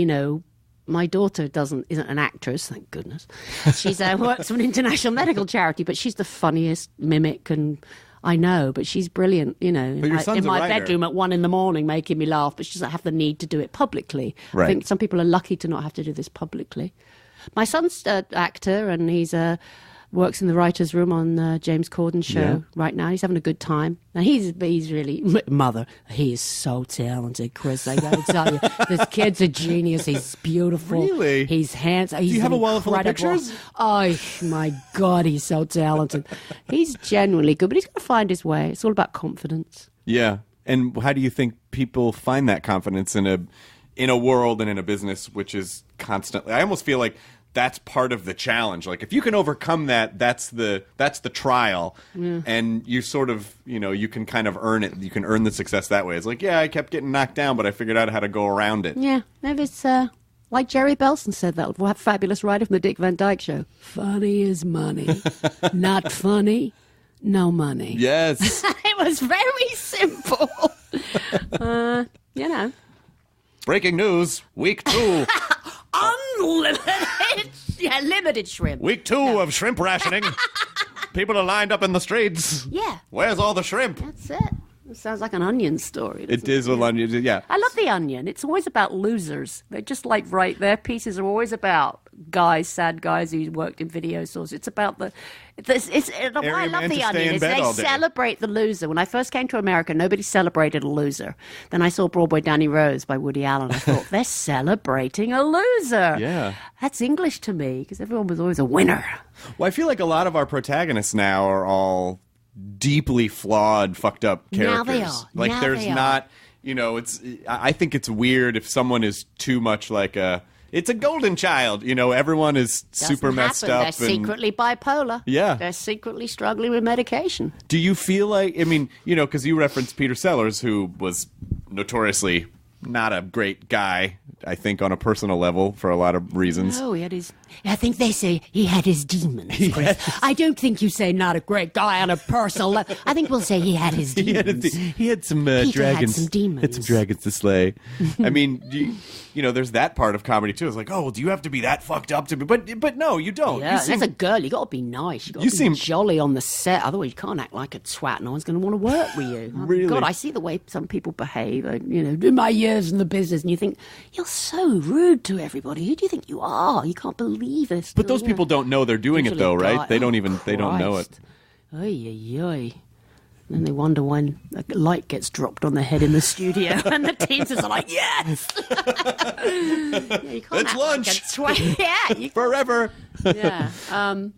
My daughter isn't an actress, thank goodness. She's works for an international medical charity, but she's the funniest mimic, and I know, but she's brilliant, But your son's in my a writer. bedroom at 1 a.m, making me laugh, but she doesn't have the need to do it publicly. Right. I think some people are lucky to not have to do this publicly. My son's an actor, and he's works in the writer's room on James Corden's show right now. He's having a good time. And he's really... Mother, he is so talented, Chris. I got to tell you, this kid's a genius. He's beautiful. Really? He's handsome. Do you have a wall full of pictures? Oh, my God, he's so talented. He's genuinely good, but he's got to find his way. It's all about confidence. Yeah. And how do you think people find that confidence in a world and in a business which is constantly... I almost feel like that's part of the challenge. Like, if you can overcome that, that's the trial. Yeah. And you sort of, you can kind of earn it. You can earn the success that way. It's like, I kept getting knocked down, but I figured out how to go around it. Yeah. Maybe it's like Jerry Belson said, that fabulous writer from the Dick Van Dyke Show. Funny is money. Not funny, no money. Yes. It was very simple. Breaking news, week 2. Limited shrimp. Week 2 of shrimp rationing. People are lined up in the streets. Yeah. Where's all the shrimp? That's it. It sounds like an Onion story. It is a Onion, yeah. I love The Onion. It's always about losers. They're just like, their pieces are always about guys, sad guys who worked in video stores. It's about why I love The Onion is they celebrate the loser. When I first came to America, nobody celebrated a loser. Then I saw Broadway Danny Rose by Woody Allen. I thought, they're celebrating a loser. Yeah. That's English to me, because everyone was always a winner. Well, I feel like a lot of our protagonists now are all deeply flawed, fucked up characters. Now they are. Like, there's not, I think it's weird if someone is too much like it's a golden child. Everyone is super messed up. They're secretly bipolar. Yeah. They're secretly struggling with medication. Do you feel like, because you referenced Peter Sellers, who was notoriously not a great guy, I think, on a personal level for a lot of reasons. No, I think they say he had his demons, Chris. I don't think you say not a great guy on a personal level. I think we'll say he had his demons. He had some Peter dragons. Had some demons. Had some dragons to slay. I mean, there's that part of comedy too. It's like, oh, well, do you have to be that fucked up to be? But no, you don't. Yeah, as a girl, you got to be nice. You got to be jolly on the set. Otherwise, you can't act like a twat. No one's going to want to work with you. Really? God, I see the way some people behave. In my years in the business, and you think you're so rude to everybody. Who do you think you are? You can't believe this. But those people don't know they're doing it, though, right? They don't know it. Oy, oy, oy. And they wonder when a light gets dropped on their head in the studio, and the teams are like, "Yes, you can't it's lunch, you forever." Yeah.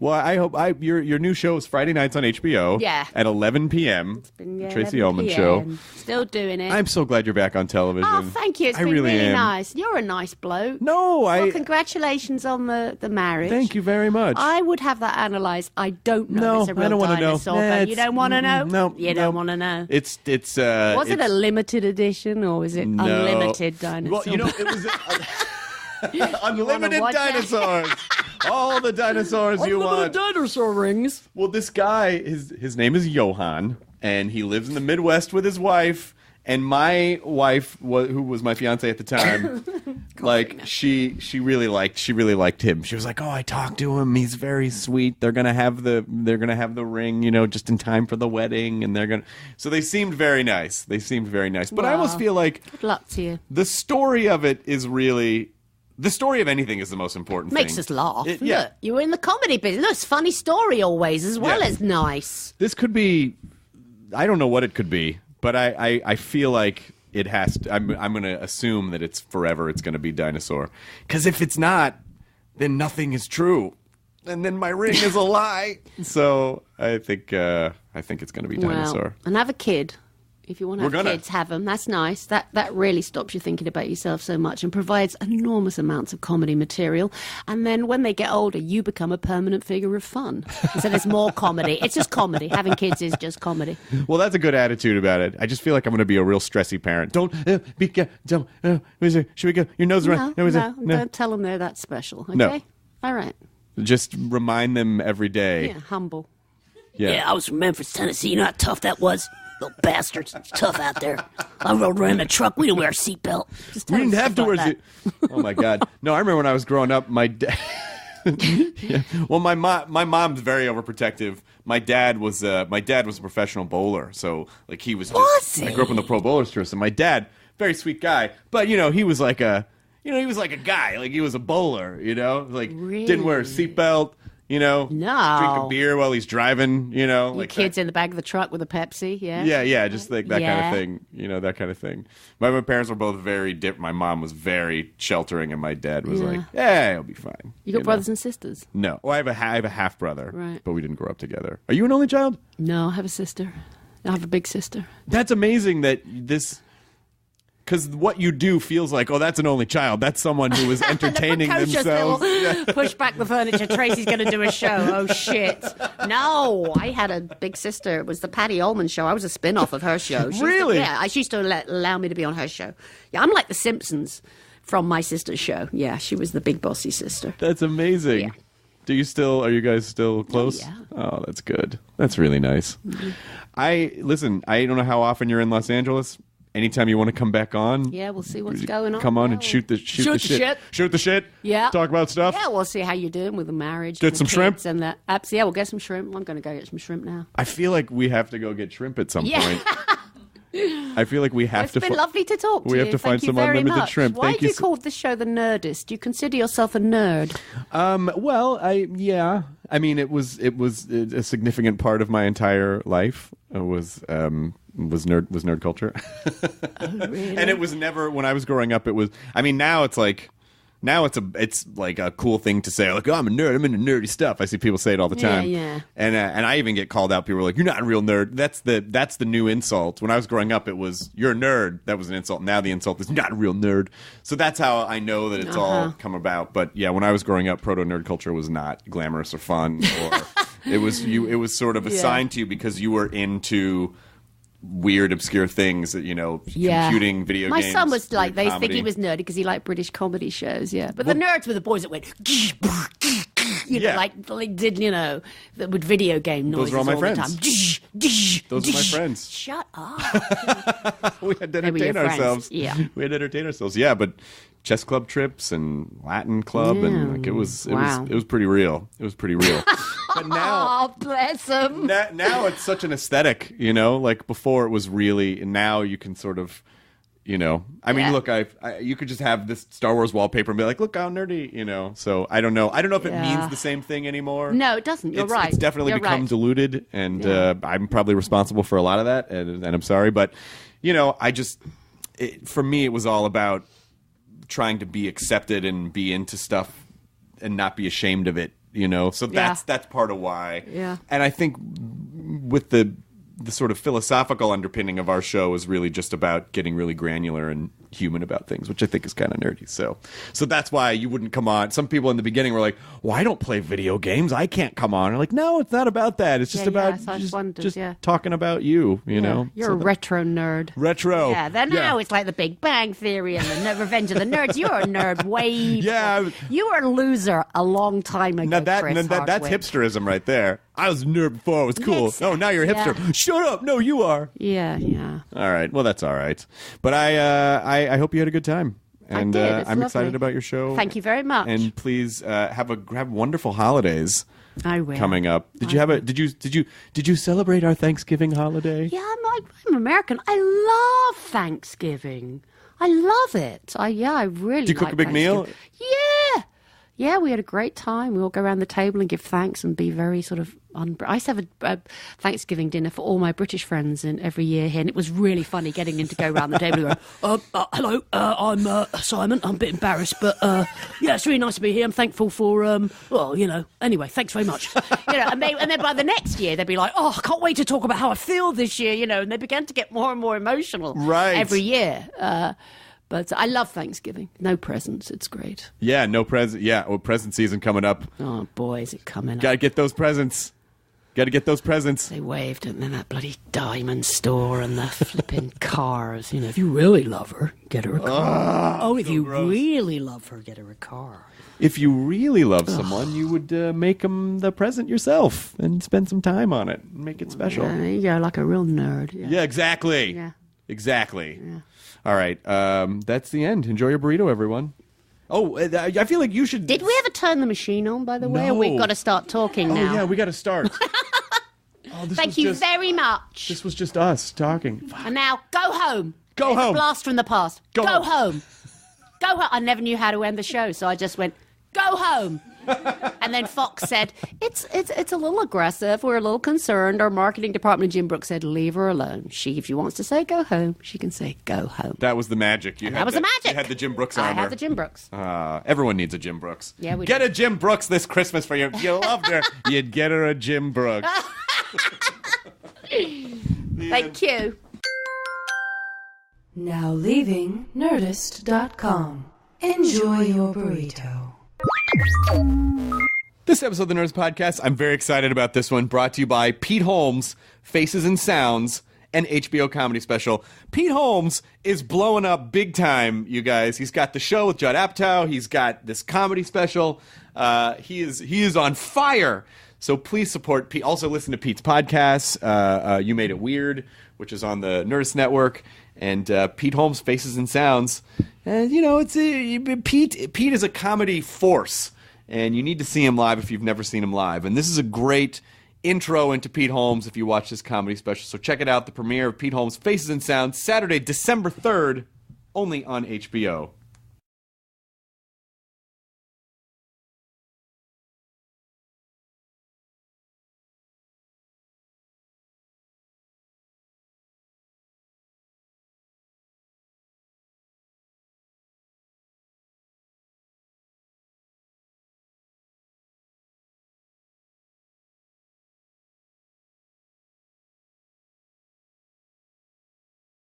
Well, I hope your new show is Friday nights on HBO. Yeah. At 11 p.m. Tracey Ullman Show. Still doing it. I'm so glad you're back on television. Oh, thank you. It's been really nice. You're a nice bloke. No, congratulations on the marriage. Thank you very much. I would have that analysed. I don't know. No, It's a real I don't want to dinosaur, know. but you don't want to know. No, you don't want to know. It's. Was it a limited edition or was it unlimited dinosaur? Well, it was. Unlimited dinosaurs. All the dinosaurs you want. Dinosaur rings. Well, this guy, his name is Johan, and he lives in the Midwest with his wife. And my wife, who was my fiance at the time, she really liked him. She was like, "Oh, I talked to him. He's very sweet. They're gonna have the ring, just in time for the wedding, and so they seemed very nice. But I almost feel like good luck to you. The story of it is really. The story of anything is the most important thing. Makes us laugh. Yeah. Look, you're in the comedy business. Look, it's a funny story always, as well as nice. This could be, I don't know what it could be, but I feel like it has to, I'm going to assume that it's forever, it's going to be dinosaur. Because if it's not, then nothing is true. And then my ring is a lie. So I think it's going to be dinosaur. Well, and have a kid. If you want to have kids, have them. That's nice. That really stops you thinking about yourself so much and provides enormous amounts of comedy material. And then when they get older, you become a permanent figure of fun. So there's more comedy. It's just comedy. Having kids is just comedy. Well, that's a good attitude about it. I just feel like I'm going to be a real stressy parent. Should we go? Your nose around. No, don't tell them they're that special. Okay? No. All right. Just remind them every day. Yeah, humble. Yeah, I was from Memphis, Tennessee. You know how tough that was? Little bastards. It's tough out there. I rode around in a truck. We didn't wear a seatbelt. We didn't have to wear a Oh, my God. No, I remember when I was growing up, my dad... yeah. Well, my mom's very overprotective. My dad was a professional bowler, so like he was. I grew up in the Pro Bowlers Tour, so my dad, very sweet guy, but he was like a guy, like he was a bowler, like really? Didn't wear a seatbelt. No. Drink a beer while he's driving, like kids that. in the back of the truck with a Pepsi, Yeah, just like that kind of thing, that kind of thing. My parents were both very different. My mom was very sheltering, and my dad was like, "Yeah, it'll be fine." You got brothers and sisters? No. Well, I have a half brother, right? But we didn't grow up together. Are you an only child? No, I have a sister. I have a big sister. That's amazing that this. Because what you do feels like, oh, that's an only child. That's someone who is entertaining themselves. Push back the furniture. Tracy's going to do a show. Oh, shit. No, I had a big sister. It was the Patty Ullman Show. I was a spin-off of her show. Really? She used to allow me to be on her show. Yeah, I'm like the Simpsons from my sister's show. Yeah, she was the big bossy sister. That's amazing. Yeah. Are you guys still close? Oh, yeah. Oh, that's good. That's really nice. Mm-hmm. I don't know how often you're in Los Angeles. Anytime you want to come back on, yeah, we'll see what's going on. Come on and shoot the shit. Shoot the shit. Yeah. Talk about stuff. Yeah, we'll see how you're doing with the marriage. Get some shrimp. And that. Yeah, we'll get some shrimp. I'm going to go get some shrimp now. I feel like we have to go get shrimp at some point. I feel like we have to. It's been lovely to talk to you. We have to find some unlimited shrimp. Why Thank do you call this show the Nerdist? Do you consider yourself a nerd? Well, I mean, it was a significant part of my entire life. It was nerd culture. Oh, really? And it was never, when I was growing up, it was, I mean, now it's like a cool thing to say, like, oh, I'm a nerd, I'm into nerdy stuff. I see people say it all the time. Yeah. And I even get called out. People are like, you're not a real nerd. That's the new insult. When I was growing up, it was, you're a nerd. That was an insult. Now the insult is not a real nerd. So that's how I know that it's all come about. But yeah, when I was growing up, proto-nerd culture was not glamorous or fun. Or it was sort of assigned to you because you were into weird, obscure things that, computing, video games. My son was like, they comedy. think he was nerdy because he liked British comedy shows, yeah. But the nerds were the boys that went, like did, that would video game noises. Those were all my friends. The time. Those are my friends. Shut up. We had to entertain ourselves. Yeah. We had to entertain ourselves. Yeah, but chess club trips and Latin club and it was pretty real. It was pretty real. But now, oh, bless him. Now it's such an aesthetic, like before it was really, and now you can sort of, I mean, look, you could just have this Star Wars wallpaper and be like, look how nerdy, so I don't know if it means the same thing anymore. No, it doesn't. You're right. It's definitely become diluted, and I'm probably responsible for a lot of that, and I'm sorry, but, for me, it was all about trying to be accepted and be into stuff and not be ashamed of it, so that's part of why. Yeah. And I think with the sort of philosophical underpinning of our show is really just about getting really granular and human about things, which I think is kind of nerdy. So that's why you wouldn't come on. Some people in the beginning were like, well, I don't play video games, I can't come on. I'm like, no, it's not about that. It's just about just talking about you, know. You're a retro nerd. Retro. Yeah, then now it's like the Big Bang Theory and the Revenge of the Nerds. You're a nerd way before. You were a loser a long time ago, Chris Hardwick. That's hipsterism right there. I was a nerd before it was cool. Exactly. Oh, now you're a hipster. Shut up. No, you are. Yeah. All right. Well, that's all right. But I hope you had a good time. And I did. I'm excited about your show. Thank you very much. And please have wonderful holidays. I will. Coming up. Did you celebrate our Thanksgiving holiday? Yeah, I'm American. I love Thanksgiving. I love it. I really like. Do you cook a big meal? Yeah, we had a great time. We all go around the table and give thanks and be very sort of... I used to have a Thanksgiving dinner for all my British friends every year here, and it was really funny getting in to go around the table and go, hello, I'm Simon. I'm a bit embarrassed, but it's really nice to be here. I'm thankful for, anyway, thanks very much. And then by the next year, they'd be like, oh, I can't wait to talk about how I feel this year, and they began to get more and more emotional every year. But I love Thanksgiving. No presents. It's great. Yeah, no present. Yeah, well, present season coming up. Oh, boy, is it coming up. Gotta get those presents. They waved it in that bloody diamond store and the flipping cars. If you really love her, get her a car. If you really love her, get her a car. If you really love someone, you would make them the present yourself and spend some time on it and make it special. Yeah, you go like a real nerd. Yeah, exactly. Yeah. Exactly. Yeah. All right. That's the end. Enjoy your burrito, everyone. Oh, I feel like you should... Did we ever turn the machine on, by the way? No. Or we've got to start talking now? Oh, yeah, we got to start. Thank you very much. This was just us talking. And now, go home. Go home. A blast from the past. Go home. Go home. I never knew how to end the show, so I just went, go home. And then Fox said, it's a little aggressive. We're a little concerned. Our marketing department, Jim Brooks, said, leave her alone. If she wants to say go home, she can say go home. That was the magic. That was the magic. You had the Jim Brooks armor. I had the Jim Brooks. Everyone needs a Jim Brooks. Yeah, we Get do. a Jim Brooks this Christmas for you. If you loved her, you'd get her a Jim Brooks. Thank you. Now leaving Nerdist.com. Enjoy your burrito. This episode of the Nerdist Podcast, I'm very excited about this one, brought to you by Pete Holmes, Faces and Sounds, an HBO comedy special. Pete Holmes is blowing up big time, you guys. He's got the show with Judd Apatow. He's got this comedy special. He is on fire. So please support Pete. Also listen to Pete's podcast, You Made It Weird, which is on the Nerdist Network. And Pete Holmes, Faces and Sounds. And, Pete is a comedy force. And you need to see him live if you've never seen him live. And this is a great intro into Pete Holmes if you watch this comedy special. So check it out, the premiere of Pete Holmes' Faces and Sounds, Saturday, December 3rd, only on HBO.